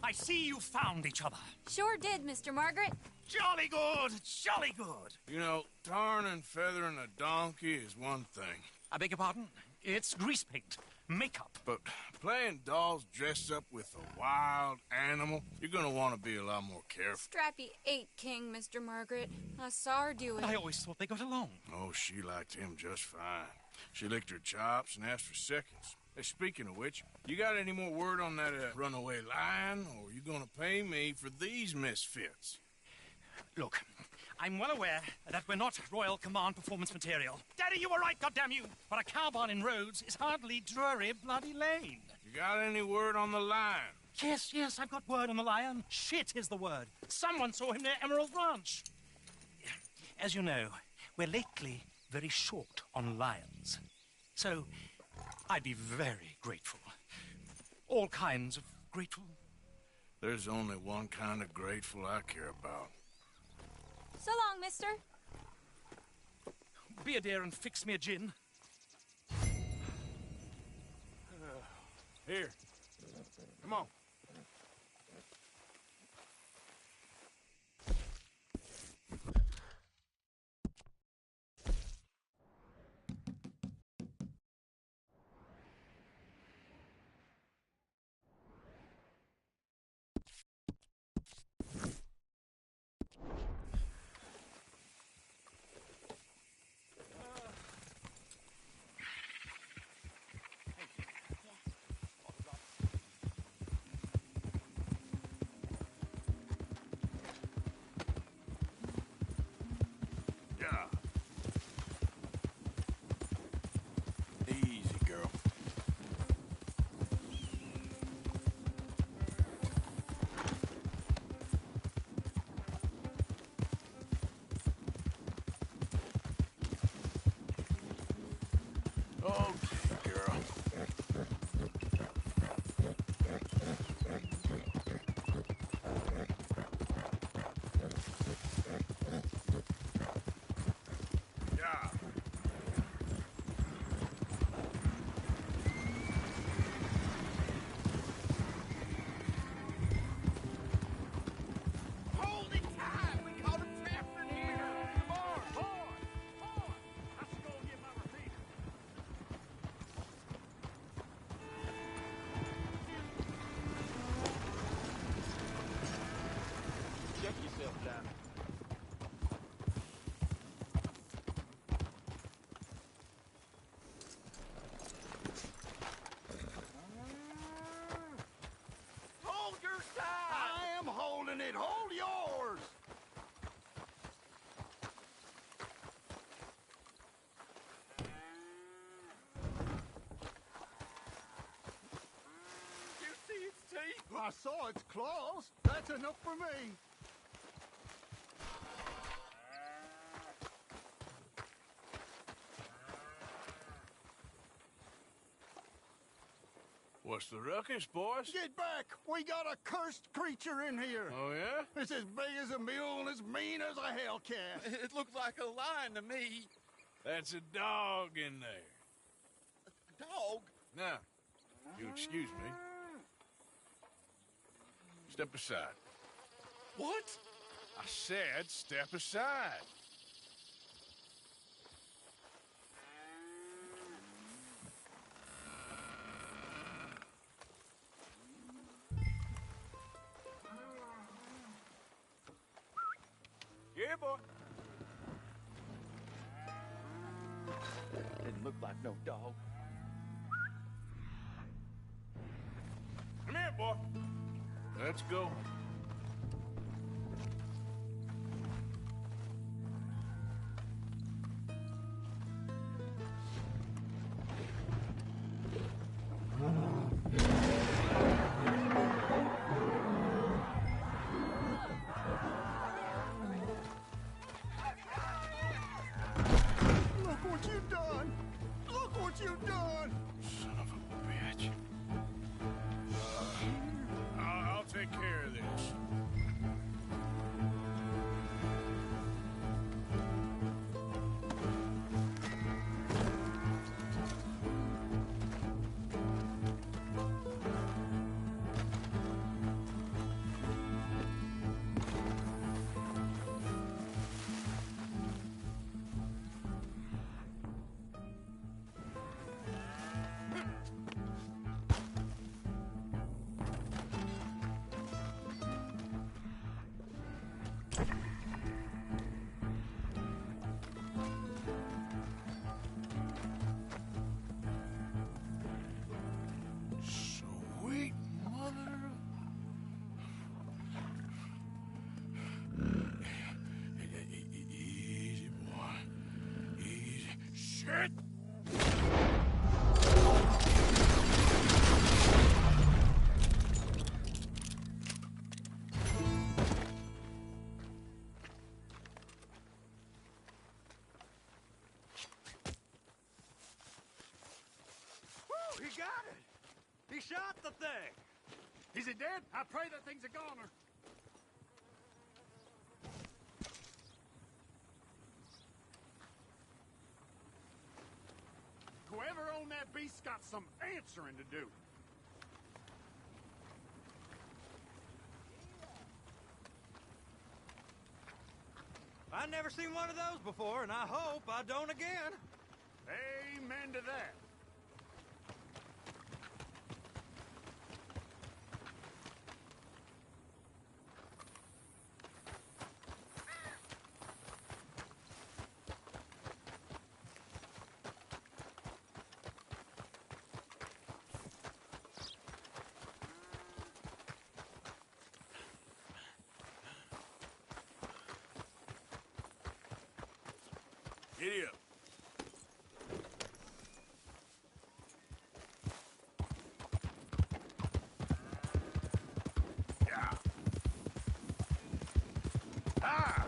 I see you found each other. Sure did, Mr. Margaret. Jolly good, jolly good. You know, tarring and feathering a donkey is one thing. I beg your pardon? It's grease paint, makeup. But playing dolls dressed up with a wild animal, you're gonna want to be a lot more careful. Strappy ate King, Mr. Margaret. I saw her do it. I always thought they got along. Oh, she liked him just fine. She licked her chops and asked for seconds. Hey, speaking of which, you got any more word on that runaway lion, or are you gonna pay me for these misfits? Look, I'm well aware that we're not Royal Command performance material. Daddy, you were right, goddammit you! But a cow barn in Rhodes is hardly Drury Bloody Lane. You got any word on the lion? Yes, I've got word on the lion. Shit is the word. Someone saw him near Emerald Ranch. As you know, we're lately very short on lions. So, I'd be very grateful. All kinds of grateful. There's only one kind of grateful I care about. So long, mister. Be a dear and fix me a gin. Here. Come on. it! Hold yours! You see its teeth? I saw its claws. That's enough for me. What's the ruckus, boys? Get back! We got a cursed creature in here. Oh, yeah? It's as big as a mule and as mean as a hellcat. It looked like a lion to me. That's a dog in there. A dog? Now, you'll excuse me. Step aside. What? I said step aside. Yeah, boy. Didn't look like no dog. Come here, boy. Let's go. Look what you've done! Look what you've done! Son of a bitch. I'll take care of this. Sweet mother. Easy, boy. Easy. Shit! He got it! He shot the thing! Is it dead? I pray that thing's a goner. Whoever owned that beast's got some answering to do. I've never seen one of those before, and I hope I don't again. Amen to that. Giddy up. Yeah. Ah!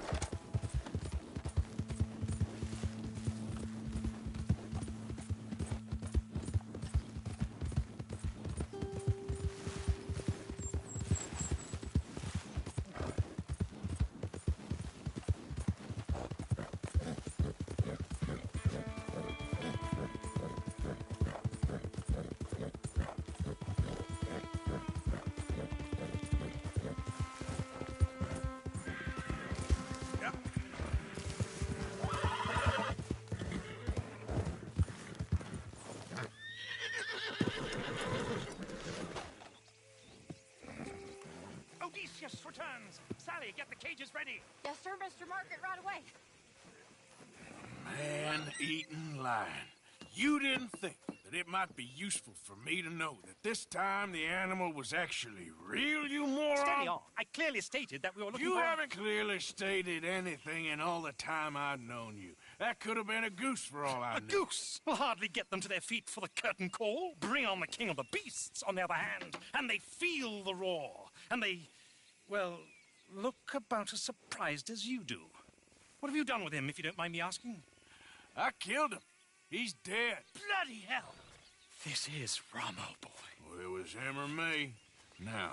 Odysseus returns. Sally, get the cages ready. Yes, sir, Mr. Margaret, right away. Man-eating lion. You didn't think that it might be useful for me to know that this time the animal was actually real, you moron? Steady on. I clearly stated that we were looking You for... haven't clearly stated anything in all the time I've known you. That could have been a goose for all I A knew. goose will hardly get them to their feet for the curtain call. Bring on the king of the beasts, on the other hand, and they feel the roar. And they, well, look about as surprised as you do. What have you done with him, if you don't mind me asking? I killed him. He's dead. Bloody hell! This is Ramo, boy. Well, it was him or me. Now,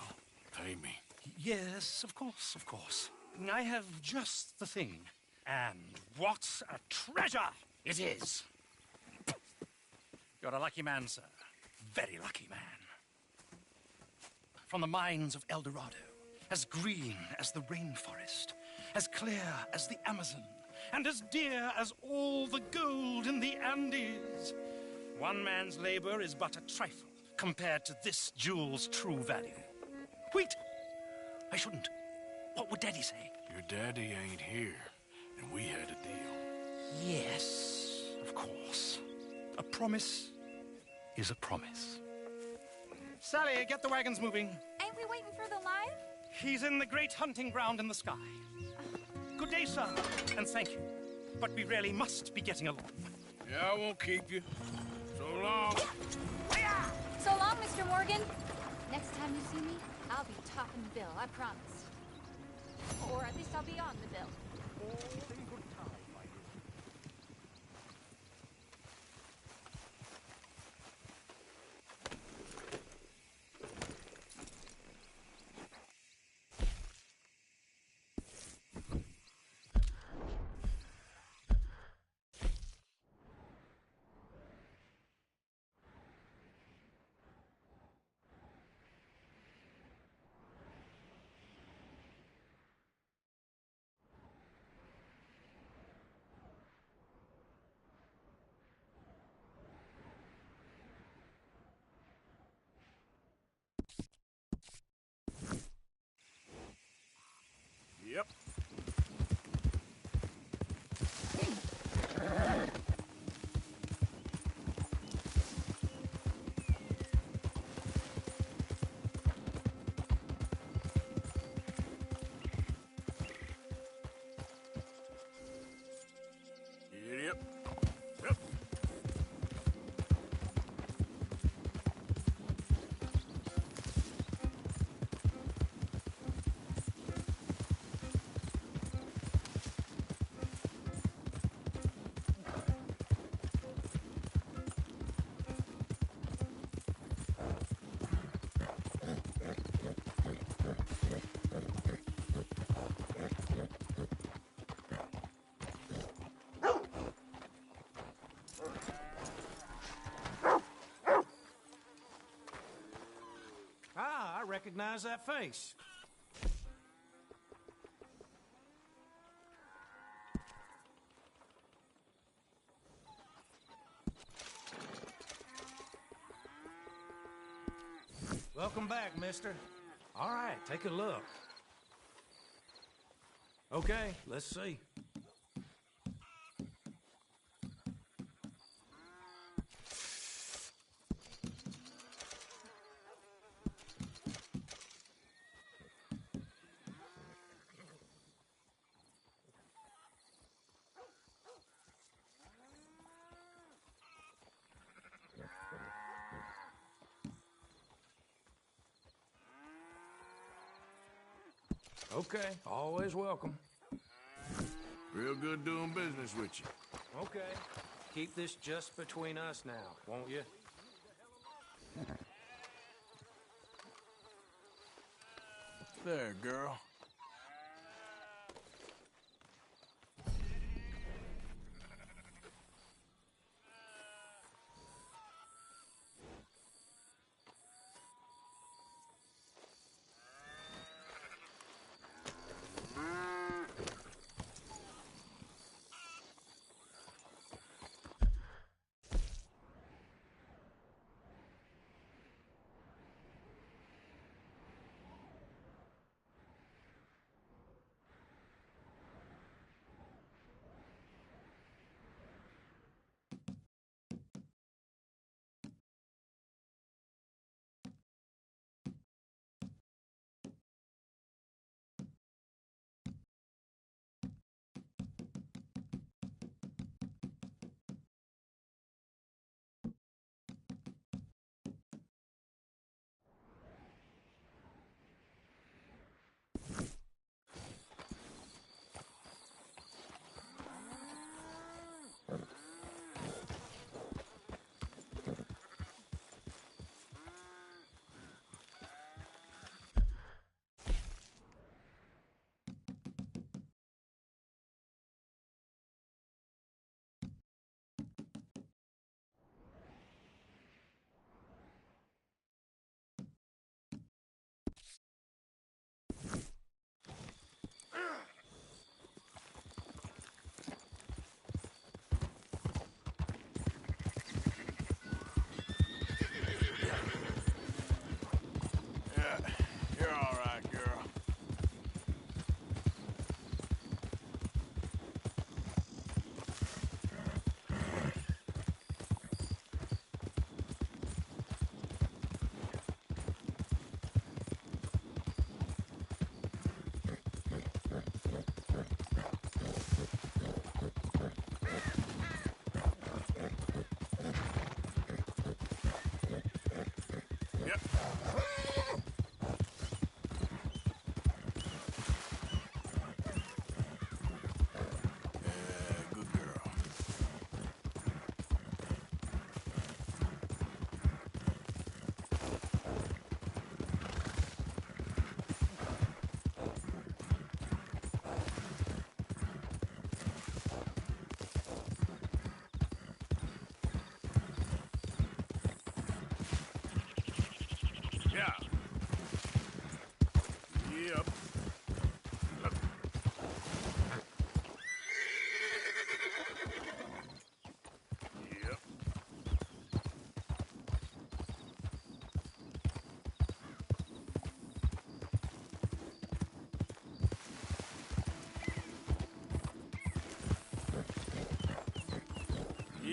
pay me. Yes, of course, of course. I have just the thing. And what a treasure it is! You're a lucky man, sir. Very lucky man. From the mines of El Dorado, as green as the rainforest, as clear as the Amazon, and as dear as all the gold in the Andes. One man's labor is but a trifle compared to this jewel's true value. Wait! I shouldn't. What would Daddy say? Your daddy ain't here, and we had a deal. Yes, of course. A promise is a promise. Sally, get the wagons moving. Ain't we waiting for the lion? He's in the great hunting ground in the sky. Good day, sir, and thank you. But we really must be getting along. Yeah, I won't keep you. So long. So long, Mr. Morgan. Next time you see me, I'll be topping the bill, I promise. Or at least I'll be on the bill. All in good time, my dear. Yep. recognize that face. Welcome back, mister. All right, take a look. Okay, let's see. Okay, always welcome. Real good doing business with you. Okay. Keep this just between us now, won't you? There, girl.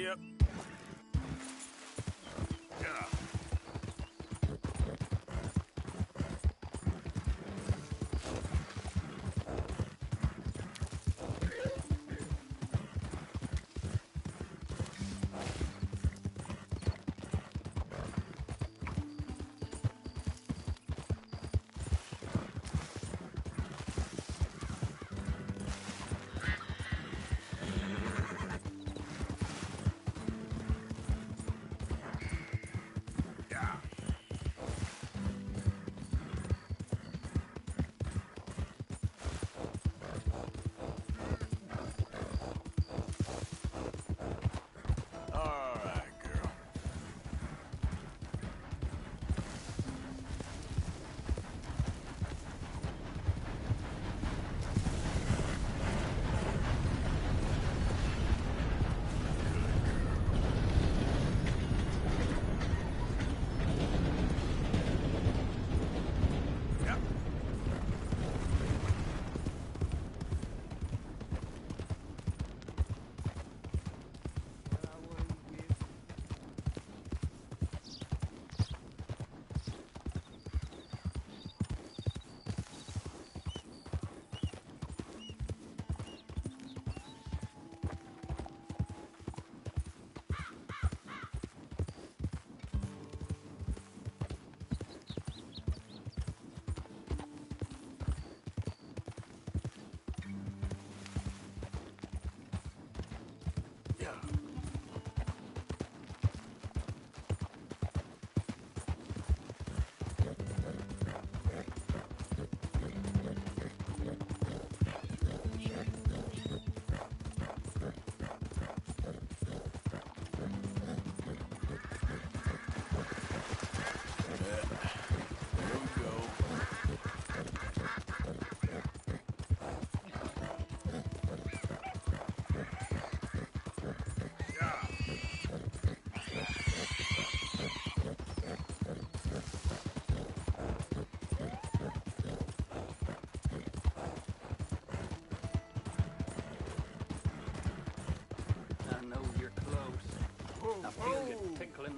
Yep. Yeah.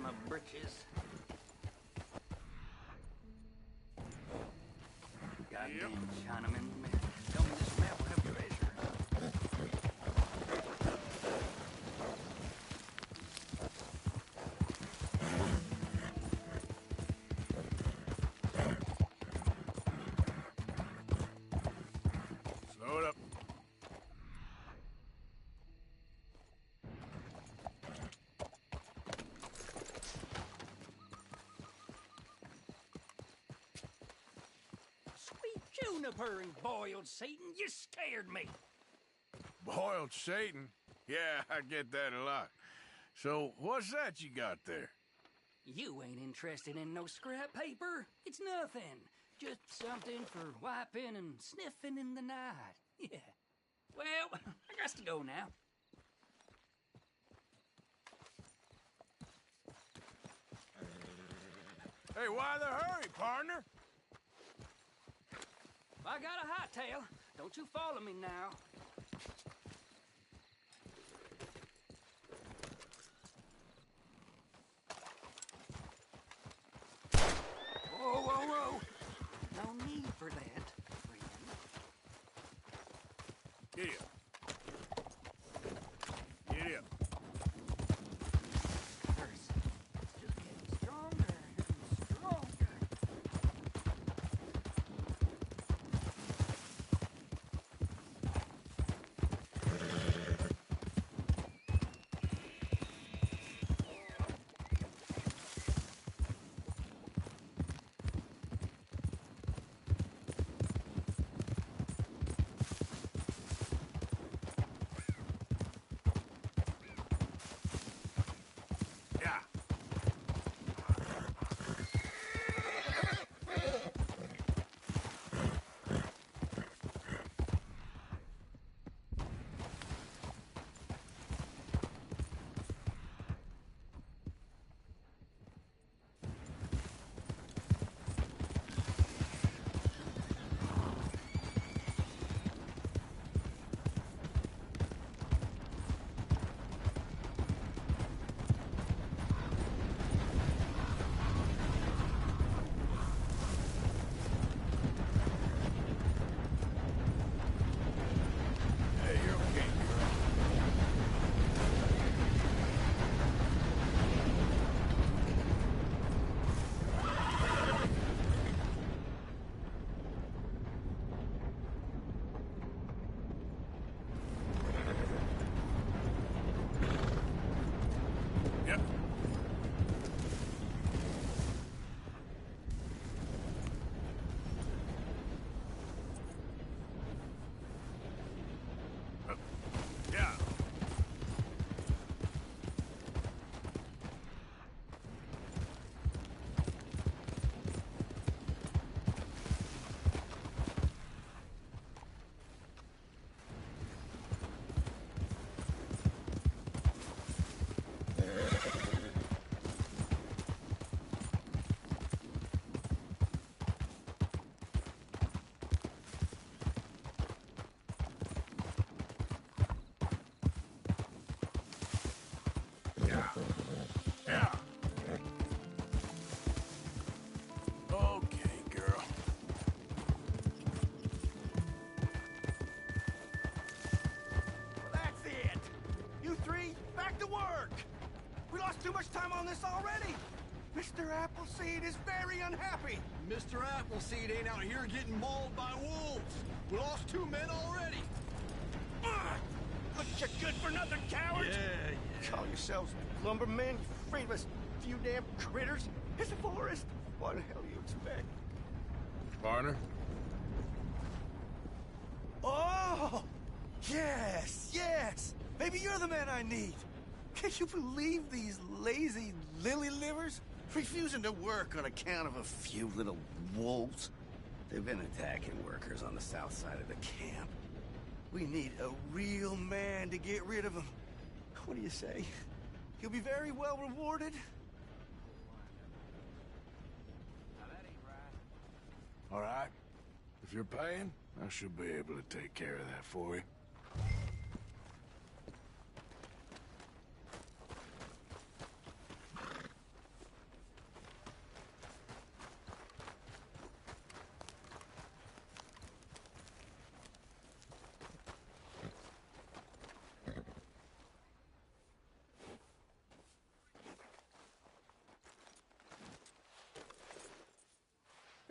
my britches. Goddamn Chinaman. Tell me this map will have treasure. Slow it up. Sweet juniper and boiled Satan, you scared me. Boiled Satan? Yeah, I get that a lot. So, what's that you got there? You ain't interested in no scrap paper. It's nothing. Just something for wiping and sniffing in the night. Yeah. Well, I got to go now. Hey, why the hurry, partner? I got a hightail. Don't you follow me now. Whoa, whoa, whoa. No need for that, friend. Giddy up. Giddy up. Curse. It's just getting stronger and stronger. Yeah. Hey, you're okay, girl. Yep. Yeah. Yeah. Yeah. Okay, girl. That's it. You three, back to work. We lost too much time on this already. Mr. Appleseed is very unhappy. Mr. Appleseed ain't out here getting mauled by wolves. We lost 2 men already. Look at you good-for-nothing cowards. Yeah. Call yourselves lumbermen, you afraid of us few damn critters? It's a forest. What the hell do you expect? Partner? Oh! Yes, yes! Maybe you're the man I need. Can you believe these lazy lily livers? Refusing to work on account of a few little wolves. They've been attacking workers on the south side of the camp. We need a real man to get rid of them. What do you say? He'll be very well rewarded. All right. If you're paying, I should be able to take care of that for you.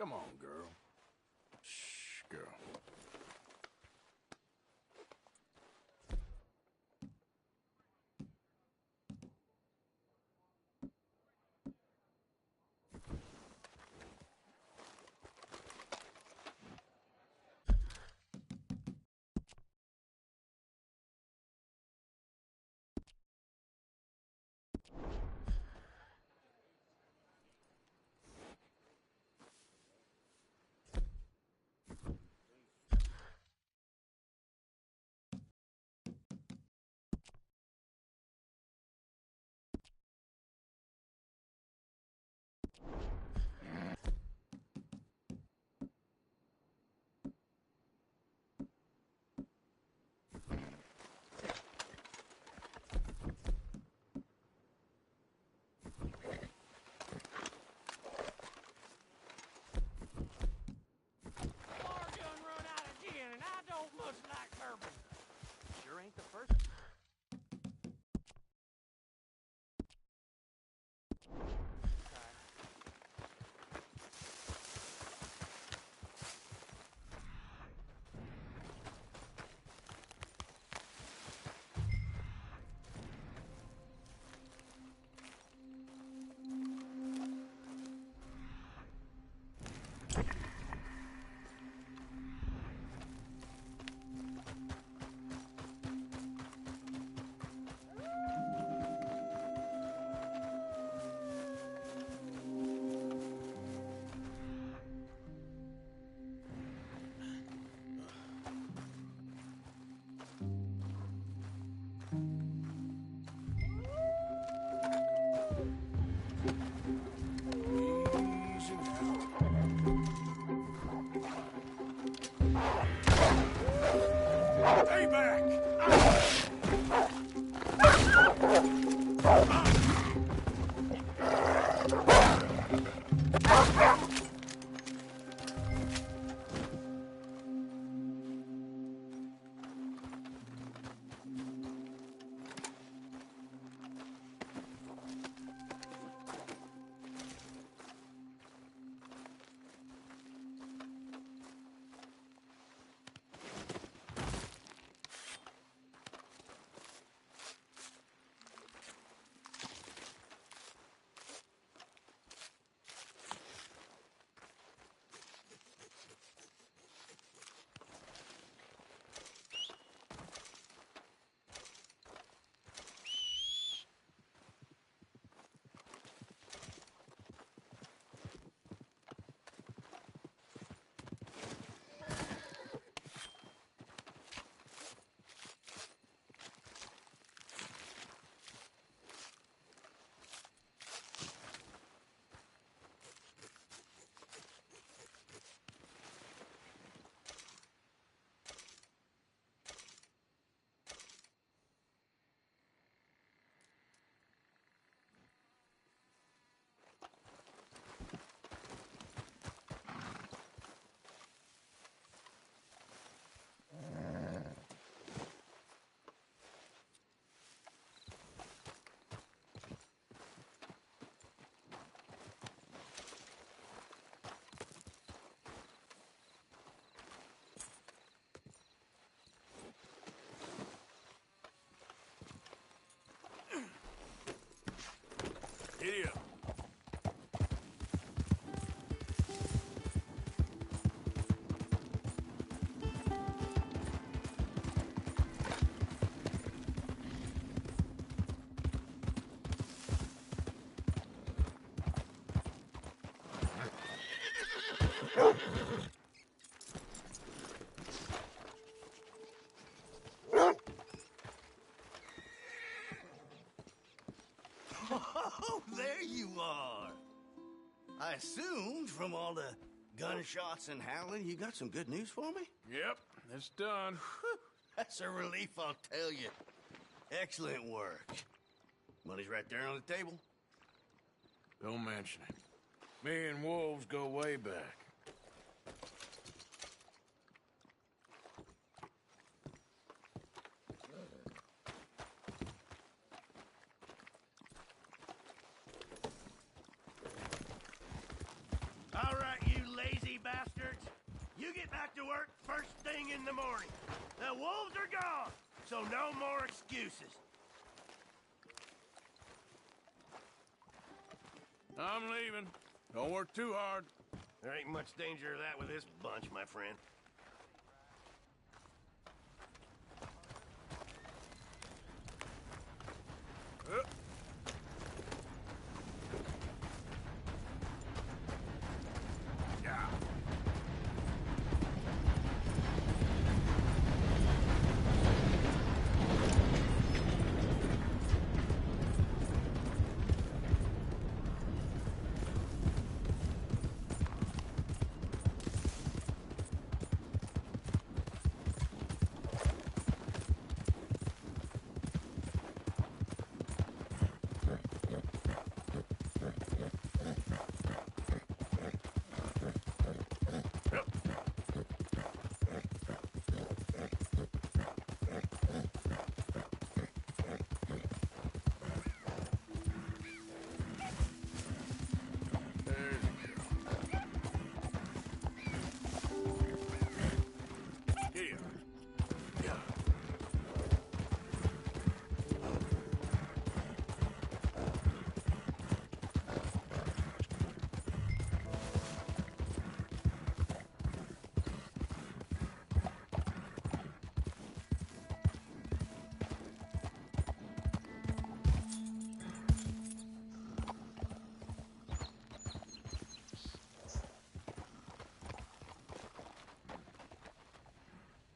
Come on, girl. Shh, girl. Giddy up. Oh, there you are. I assumed from all the gunshots and howling, you got some good news for me? Yep, it's done. That's a relief, I'll tell you. Excellent work. Money's right there on the table. Don't mention it. Me and Wolves go way back. All right, you lazy lazy bastards. You get back to work first thing in the morning. The wolves are gone, so no more excuses. I'm leaving. Don't work too hard. There ain't much danger of that with this bunch, my friend.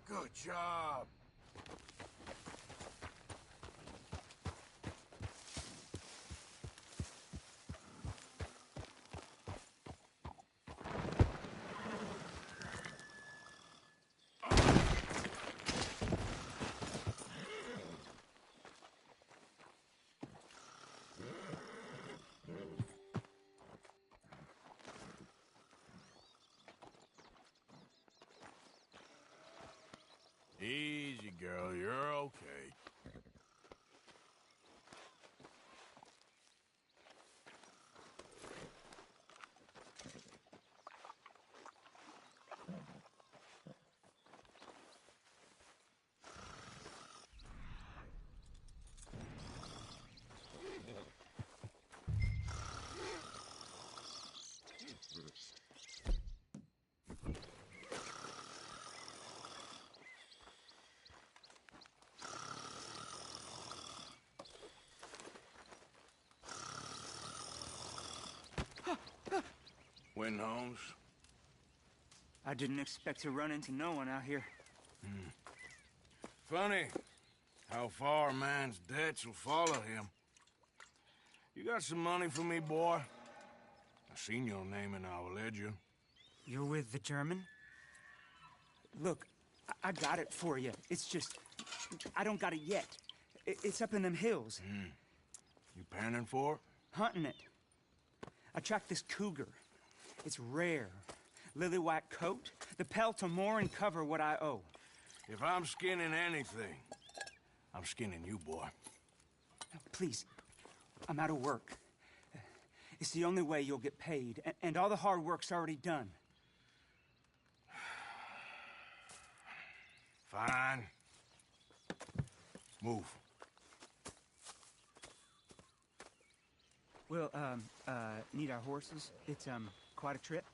Good job. Easy, girl. You're okay. Win, Holmes. I didn't expect to run into no one out here. Funny how far a man's debts will follow him. You got some money for me, boy? I seen your name in our ledger. You're with the German? Look, I got it for you. It's just, I don't got it yet. It's up in them hills. You panning for it? Hunting it. I tracked this cougar. It's rare. Lily white coat, the pelt to more and cover what I owe. If I'm skinning anything, I'm skinning you, boy. Please, I'm out of work. It's the only way you'll get paid, and all the hard work's already done. Fine. Move. We'll, need our horses. It's, quite a trip.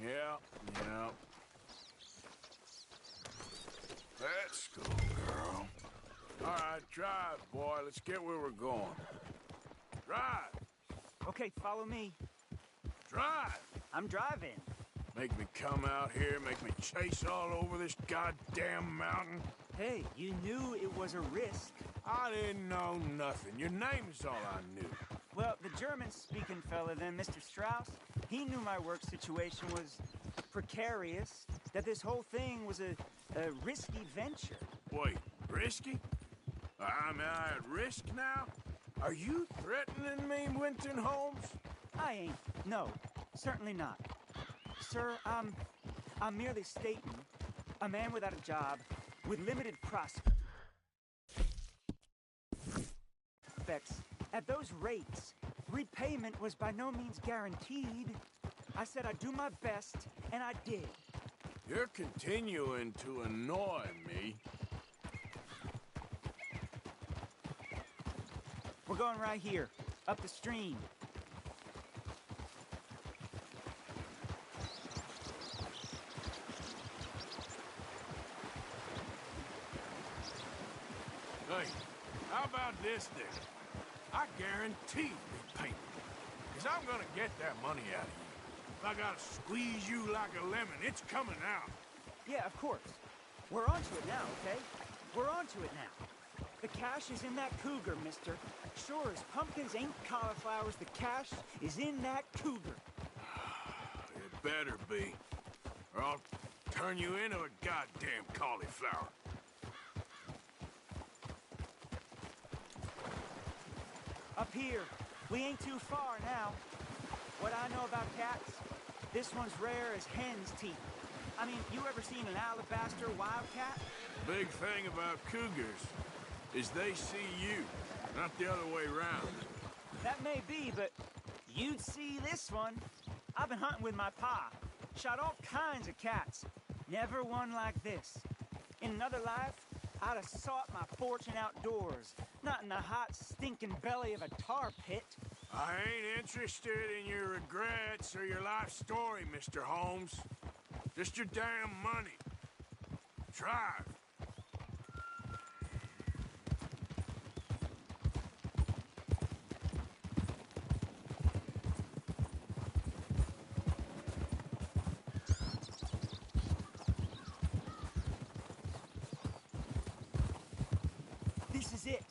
Yeah. Let's go, girl. All right, drive, boy. Let's get where we're going. Drive. Okay, follow me. Drive. I'm driving. Make me come out here, make me chase all over this goddamn mountain. Hey, you knew it was a risk. I didn't know nothing. Your name is all I knew. Well, the German-speaking fella then, Mr. Strauss, he knew my work situation was precarious, that this whole thing was a risky venture. Wait, risky? Am I at risk now? Are you threatening me, Winton Holmes? I ain't. No, certainly not. Sir, I'm merely stating, a man without a job, with limited prospects, at those rates, repayment was by no means guaranteed. I said I'd do my best, and I did. You're continuing to annoy me. We're going right here, up the stream. Hey, how about this then? I guarantee we pay me. Because I'm gonna get that money out of you. If I gotta squeeze you like a lemon, it's coming out. Yeah, of course. We're onto it now, okay? We're onto it now. The cash is in that cougar, mister. Sure as pumpkins ain't cauliflowers, the cash is in that cougar. It better be. Or I'll turn you into a goddamn cauliflower. Up here. We ain't too far now. What I know about cats, this one's rare as hen's teeth. I mean, you ever seen an alabaster wildcat? The big thing about cougars is they see you, not the other way around. That may be, but you'd see this one. I've been hunting with my pa. Shot all kinds of cats. Never one like this. In another life, I'd have sought my fortune outdoors, not in the hot, stinking belly of a tar pit. I ain't interested in your regrets or your life story, Mr. Holmes. Just your damn money. Drive. This is it.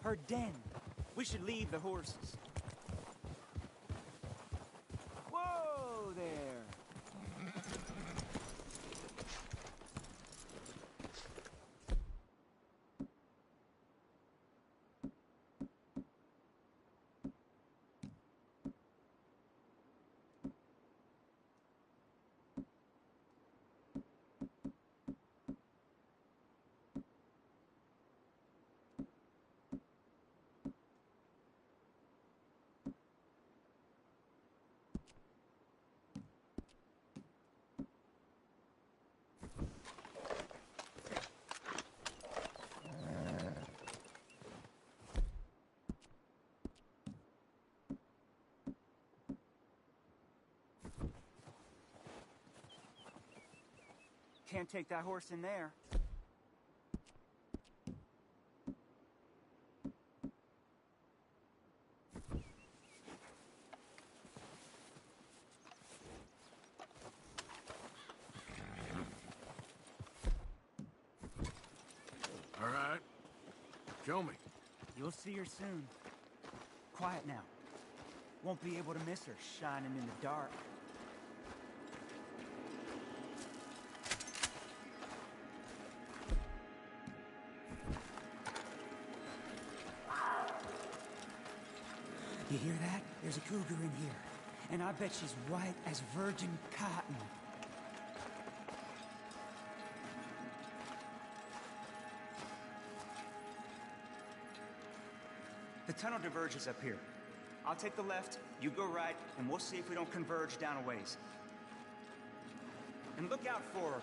Her den. We should leave the horses. Whoa there. Can't take that horse in there. All right. Show me. You'll see her soon. Quiet now. Won't be able to miss her shining in the dark. You hear that? There's a cougar in here. And I bet she's white as virgin cotton. The tunnel diverges up here. I'll take the left, you go right, and we'll see if we don't converge down a ways. And look out for her.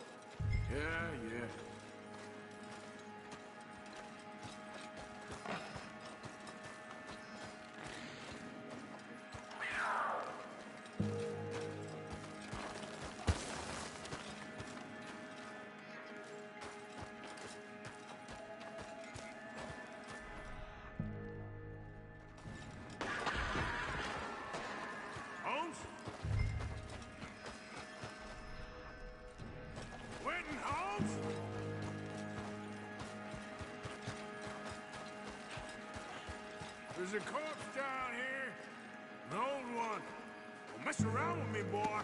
Yeah. Holmes? Quentin Holmes? There's a corpse down here. An old one. Don't mess around with me, boy.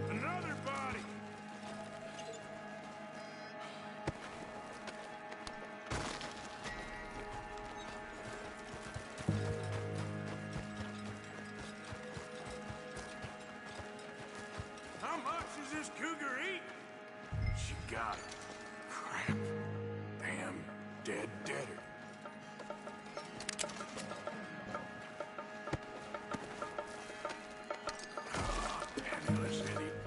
Another body. How much does this cougar eat? She got it. Crap. deader. Penniless idiot.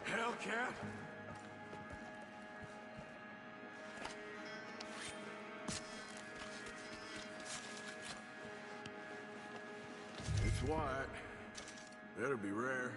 Hellcat? It's white. Better be rare.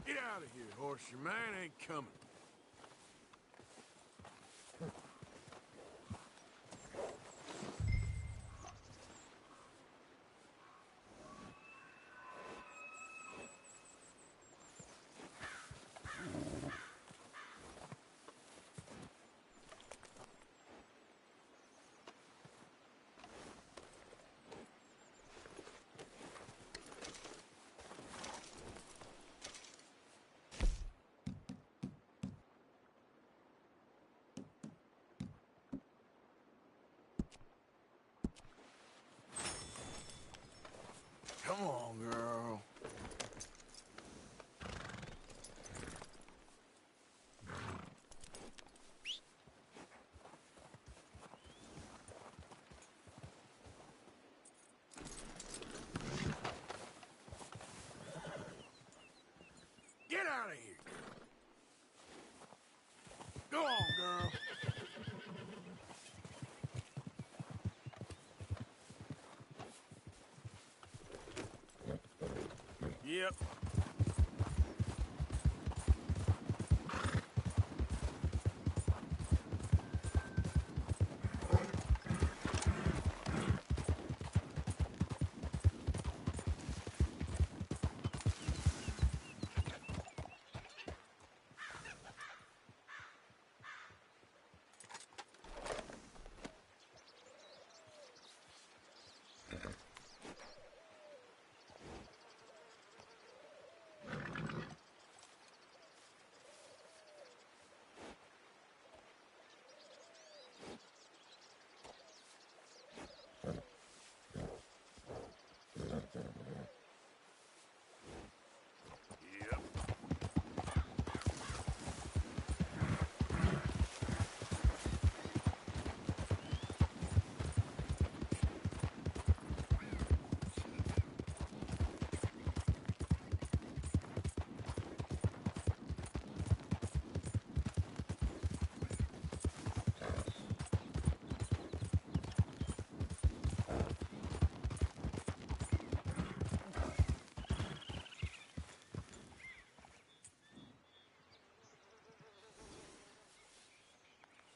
Get out of here, horse. Your man ain't coming. Come on, girl. Get out of here. Go on, girl. Yep.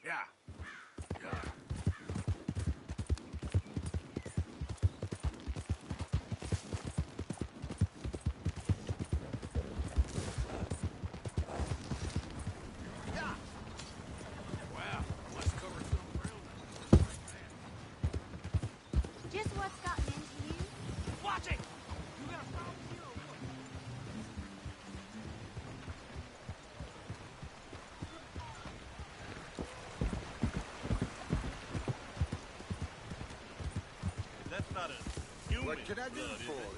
Yeah. Just what's gotten into you? Watch it! You got a problem here or what? That's not a human. What can I do blood, is for it? you?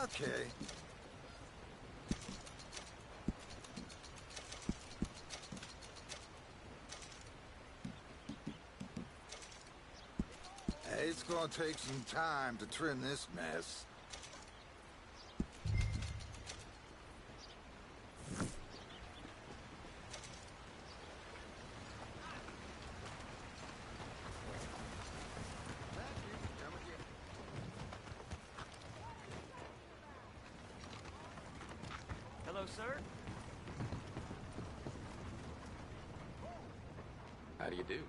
Okay. It's gonna take some time to trim this mess. Hello, sir. How do you do?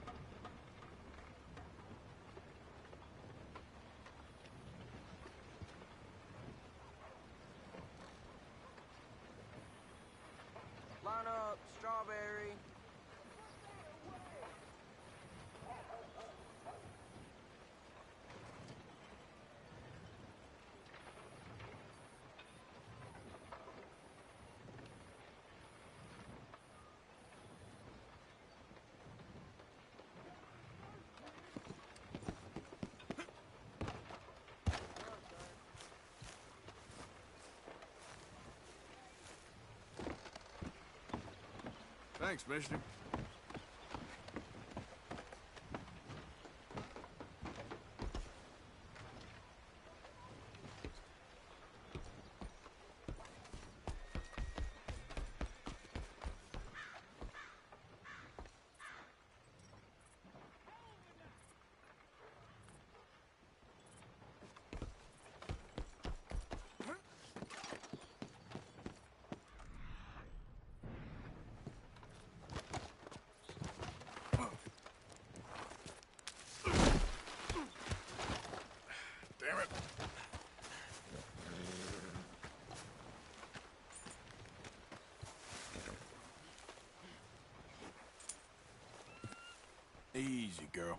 Line up, strawberry. Thanks, mister. Damn it. Easy, girl.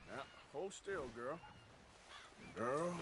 Now, hold still, girl. Girl.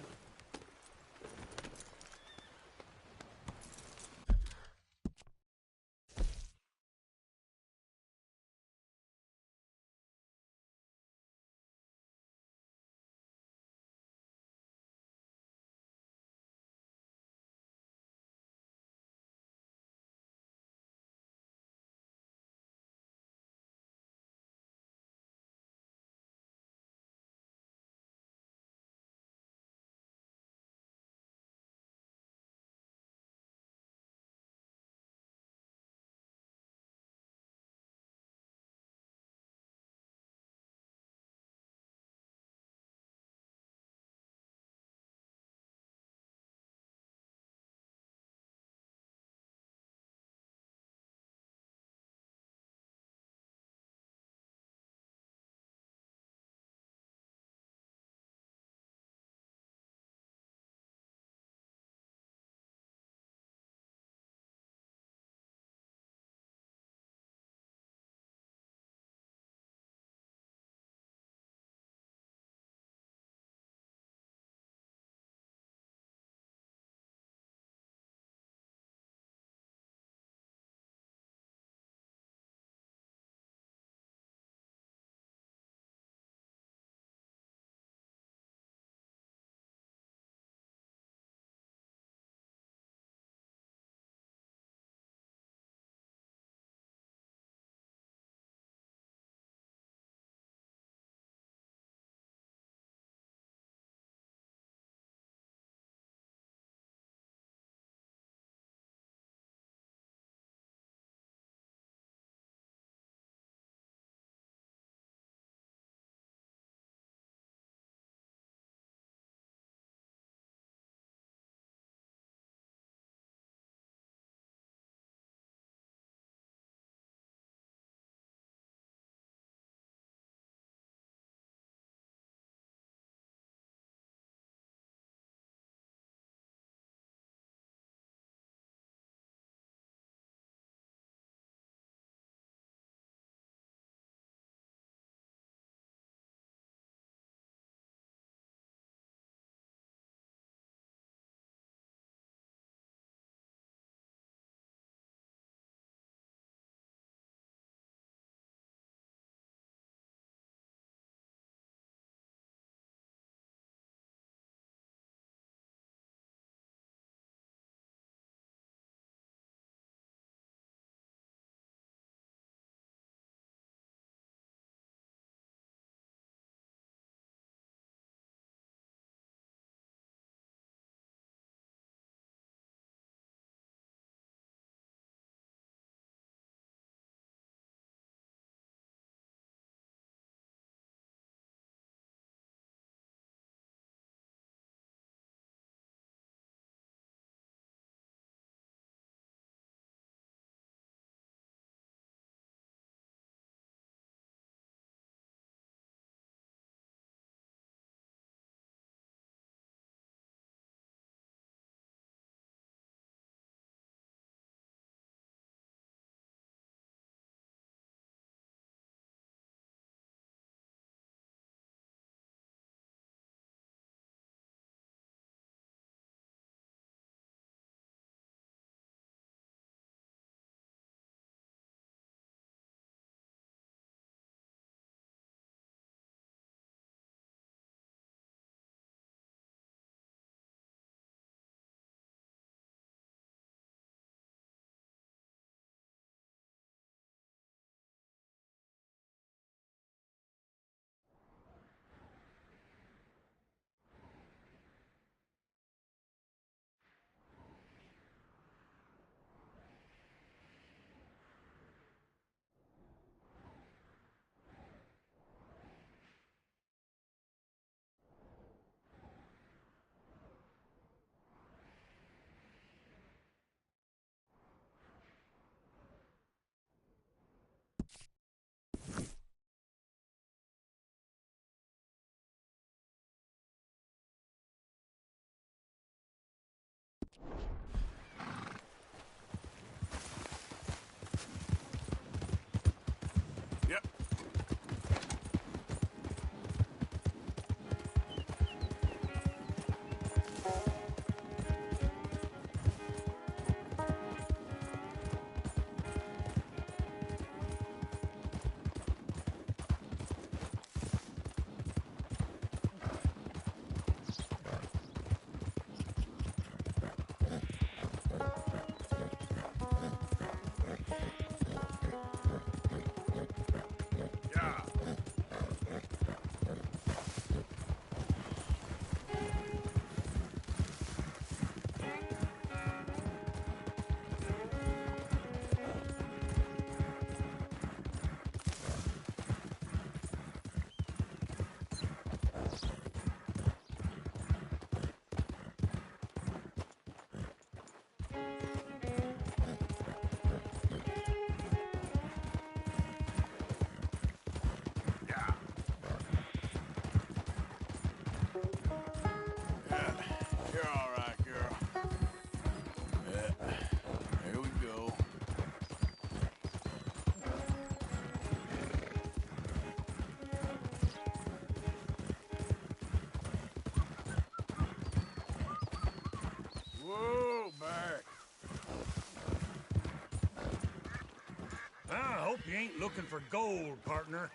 you ain't looking for gold, partner,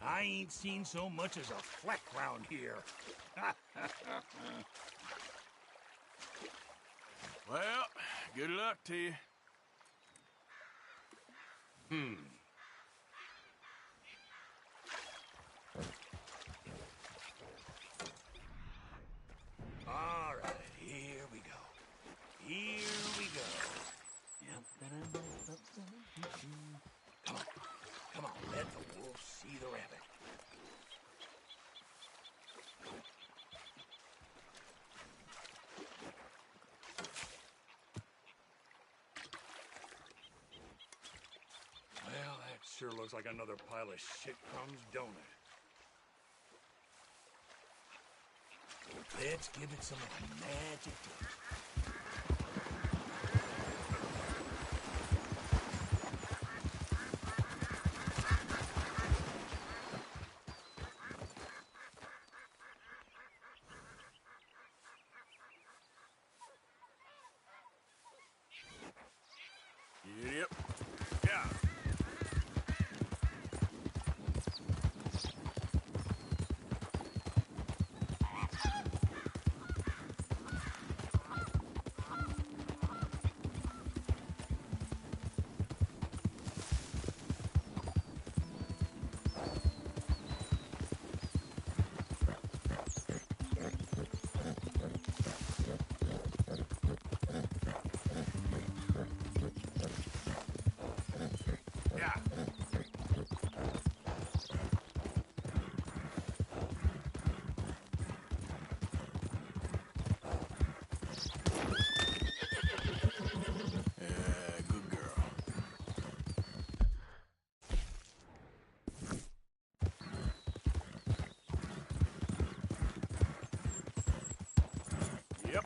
I ain't seen so much as a fleck round here. Well, good luck to you. All right, here we go. Here we go. Come on. Come on, let the wolf see the rabbit. Well, that sure looks like another pile of shit crumbs, don't it? Let's give it some of the magic touch. Yep. Yeah. Good girl. Yep.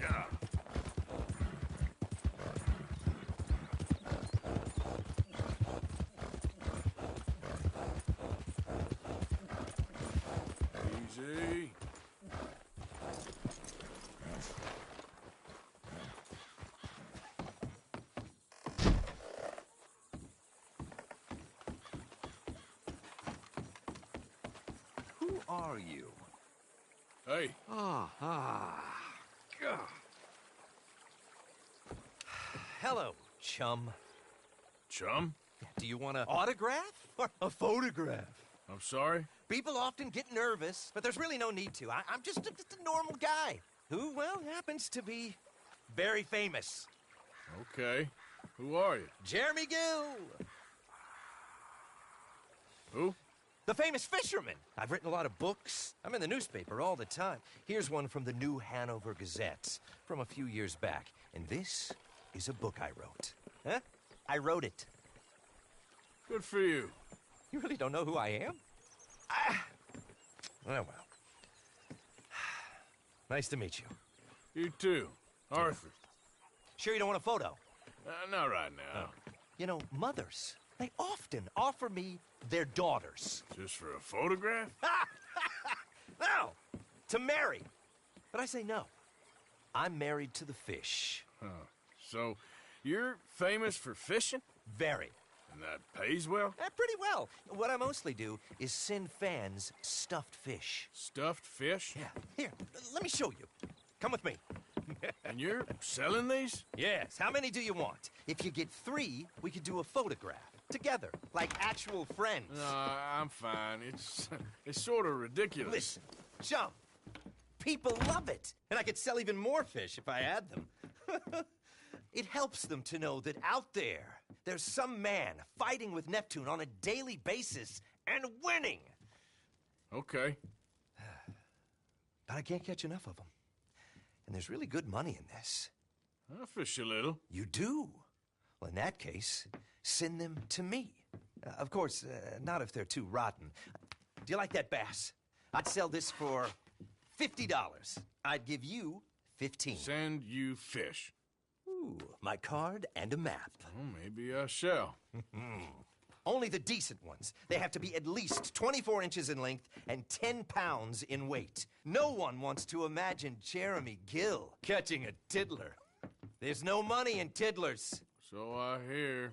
Yeah. Easy. Who are you? Hey. God. Hello, chum. Chum? Do you want an autograph or a photograph? I'm sorry? People often get nervous, but there's really no need to. I'm just a normal guy who, well, happens to be very famous. Okay. Who are you? Jeremy Gill. Who? The famous fisherman. I've written a lot of books. I'm in the newspaper all the time. Here's one from the New Hanover Gazette from a few years back. And this is a book I wrote. Huh? I wrote it. Good for you. You really don't know who I am? Oh, well. Nice to meet you. You too. Arthur. Sure you don't want a photo? Not right now. You know, mothers, they often offer me their daughters. Just for a photograph? No, to marry. But I say no. I'm married to the fish. Huh. So, you're famous for fishing? Very. And that pays well? Pretty well. What I mostly do is send fans stuffed fish. Stuffed fish? Yeah. Here, let me show you. Come with me. And you're selling these? Yes. How many do you want? If you get 3, we could do a photograph. Together, like actual friends. No, I'm fine. It's sort of ridiculous. Listen, chum, people love it. And I could sell even more fish if I had them. It helps them to know that out there's some man fighting with Neptune on a daily basis and winning. Okay. But I can't catch enough of them. And there's really good money in this. I'll fish a little. You do? Well, in that case, send them to me. Of course, not if they're too rotten. Do you like that bass? I'd sell this for $50. I'd give you 15. Send you fish. Ooh, my card and a map. Well, maybe I shall. Only the decent ones. They have to be at least 24 inches in length and 10 pounds in weight. No one wants to imagine Jeremy Gill catching a tiddler. There's no money in tiddlers. So I hear.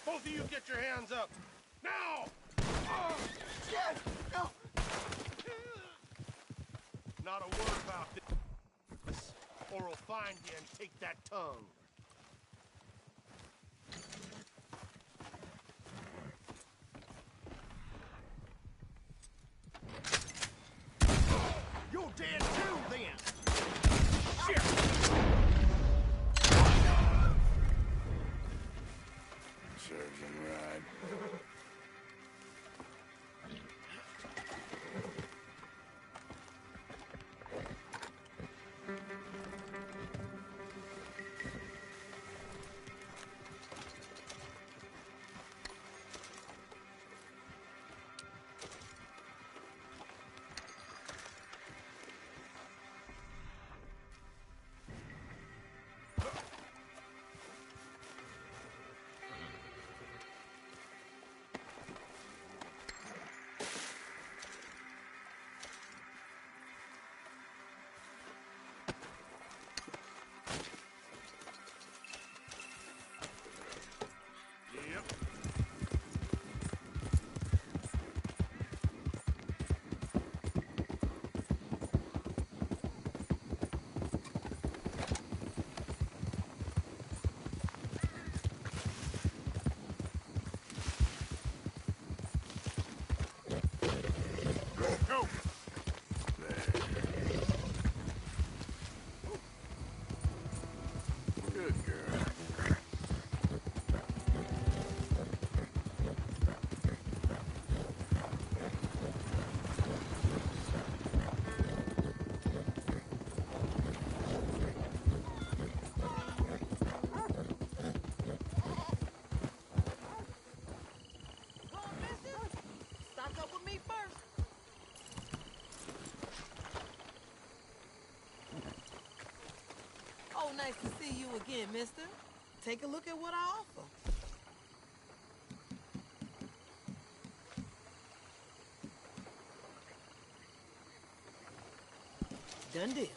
Both of you get your hands up. Now! Not a word about this, or we'll find you and take that tongue. You're dead too, then! Shit! Serves him right. see you again, mister. Take a look at what I offer. Done deal.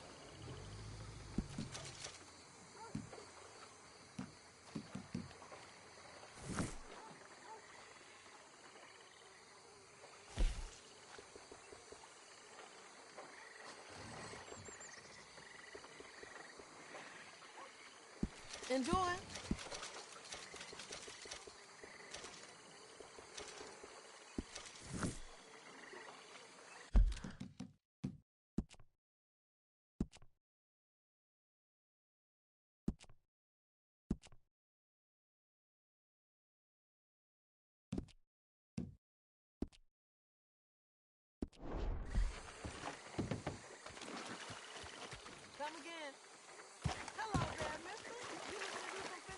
Enjoy. Come again. Hello there, mister. You looking to do some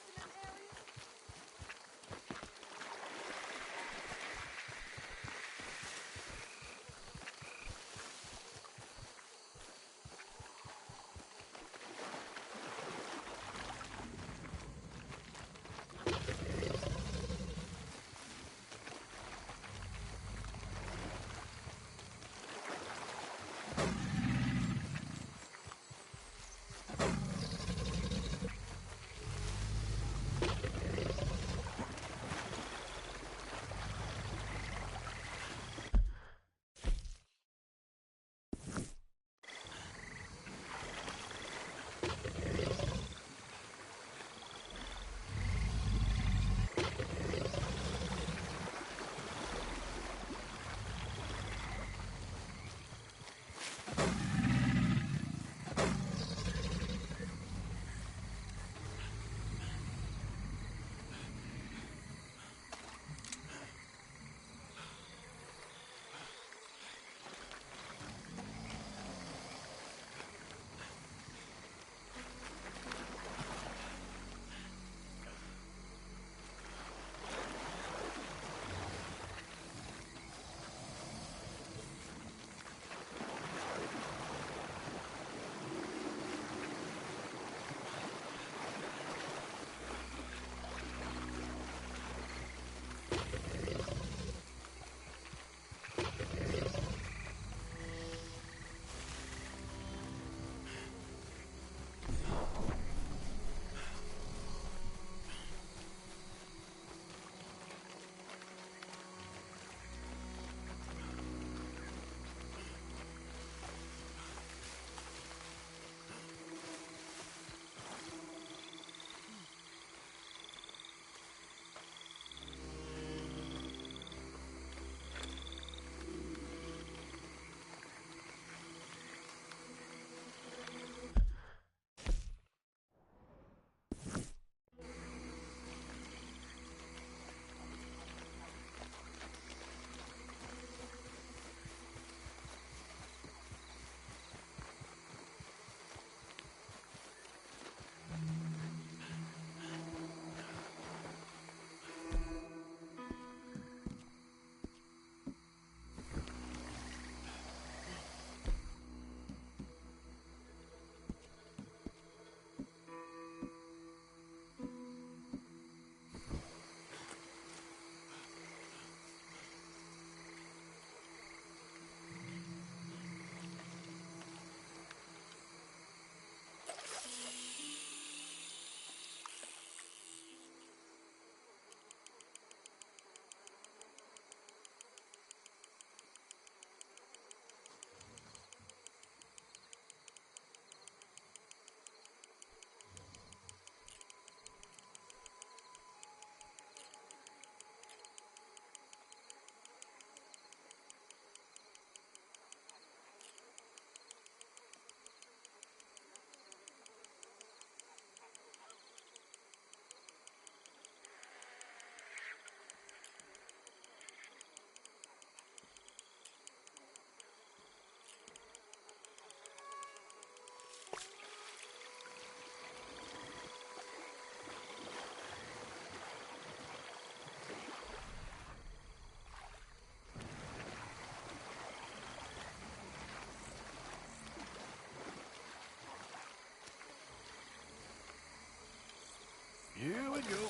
we go.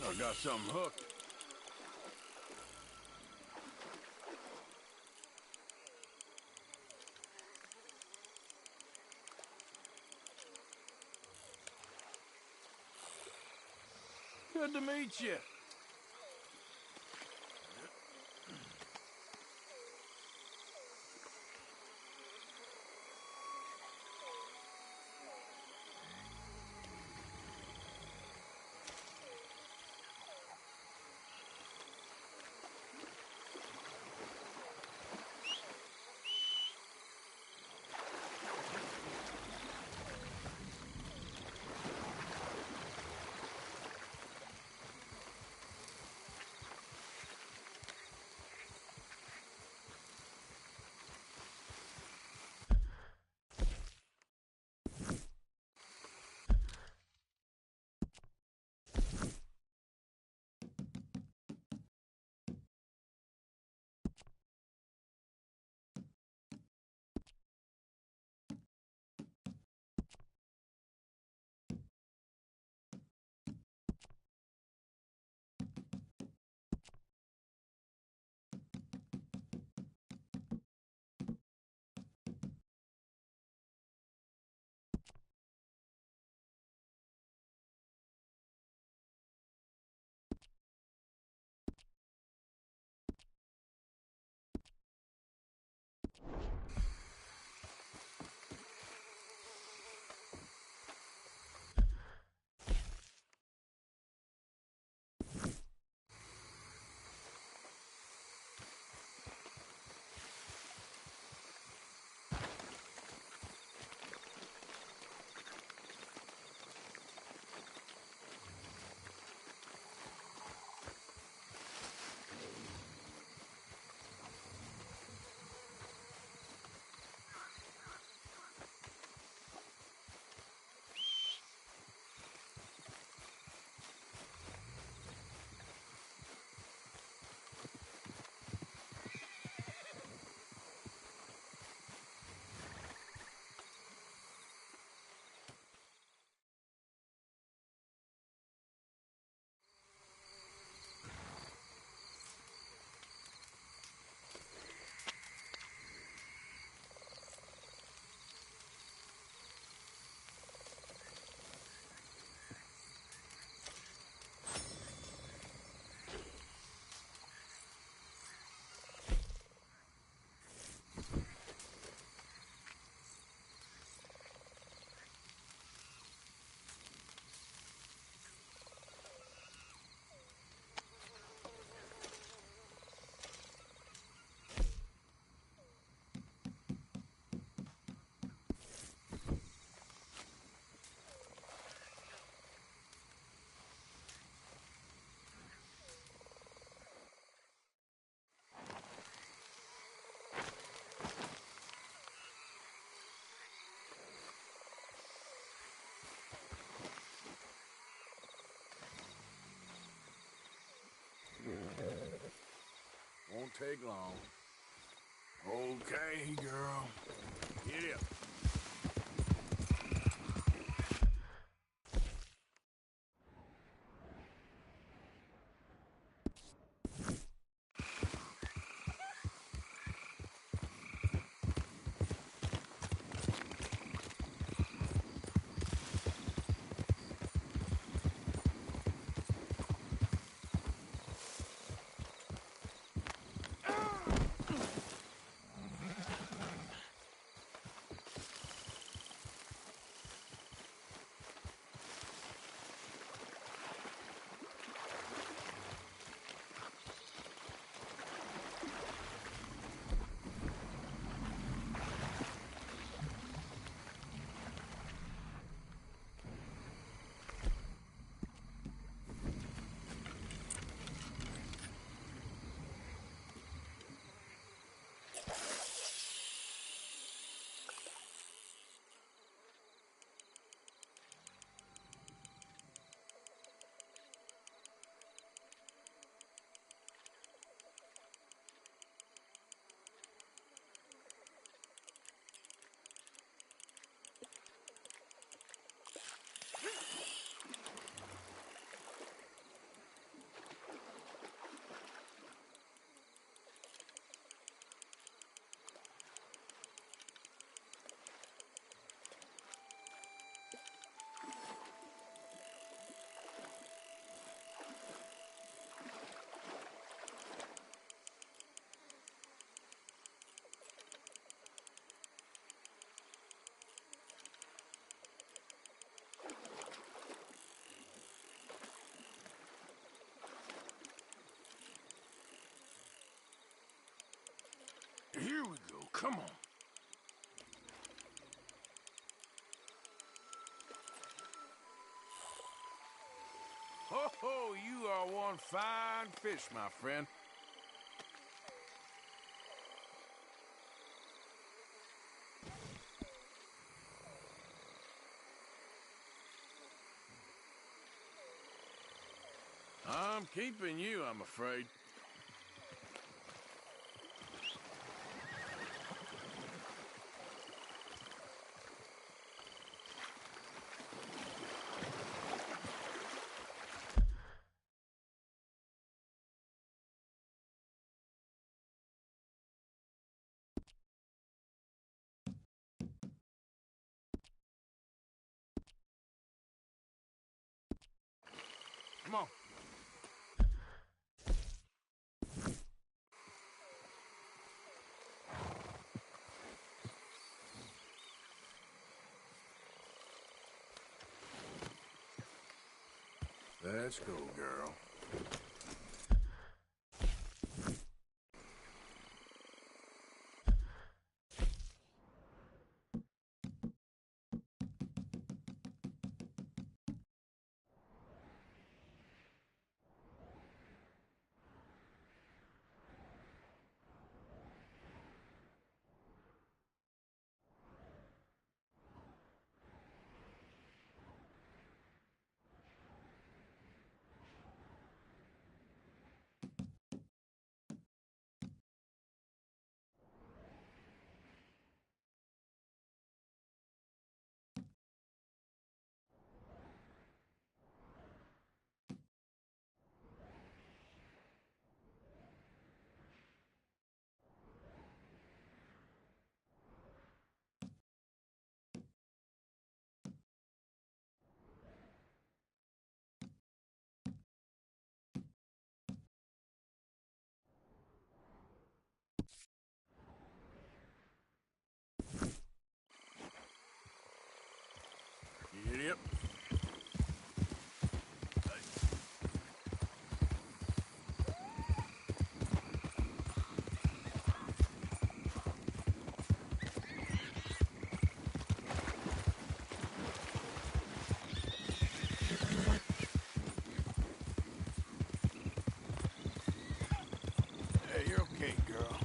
I got something hooked. Good to meet you. Won't take long. Okay, girl. Get up. Come on. Ho ho, you are one fine fish, my friend. I'm keeping you, I'm afraid. Come on. Let's go, girl. Yep. Hey, you're okay, girl.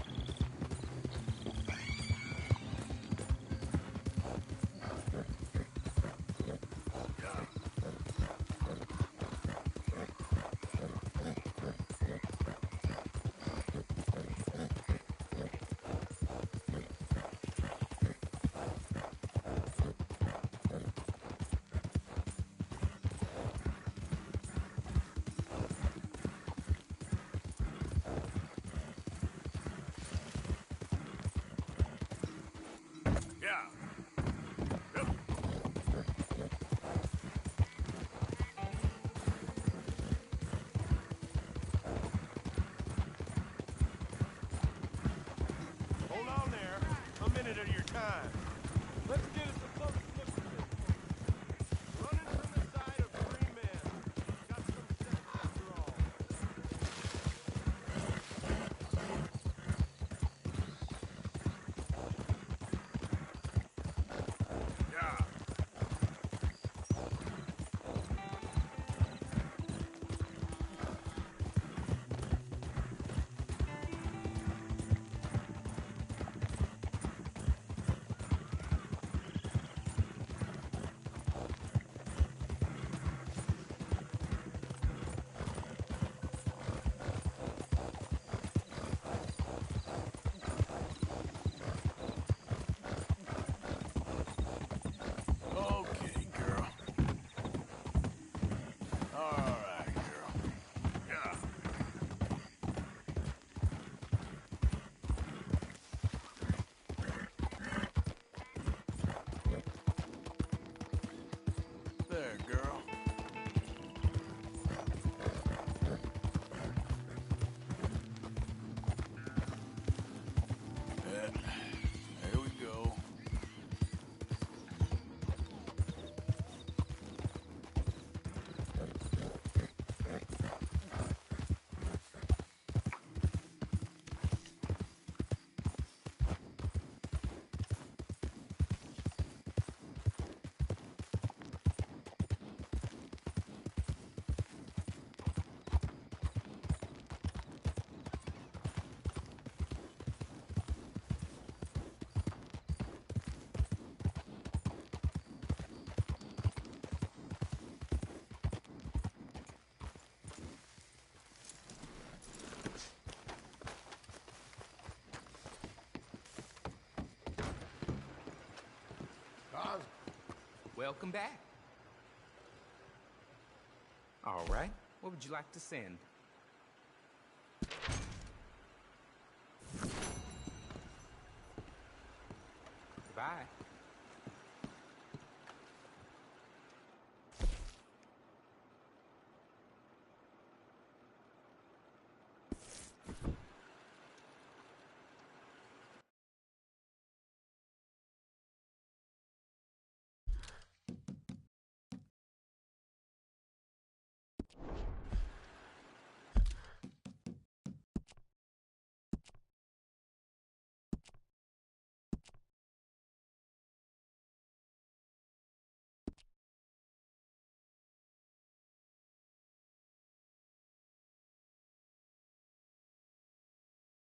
Hold on there. A minute of your time. Let's get us a close look at this. Running from the side of 3 men. Got some sense after all. Yeah. Welcome back. All right. What would you like to send? Goodbye.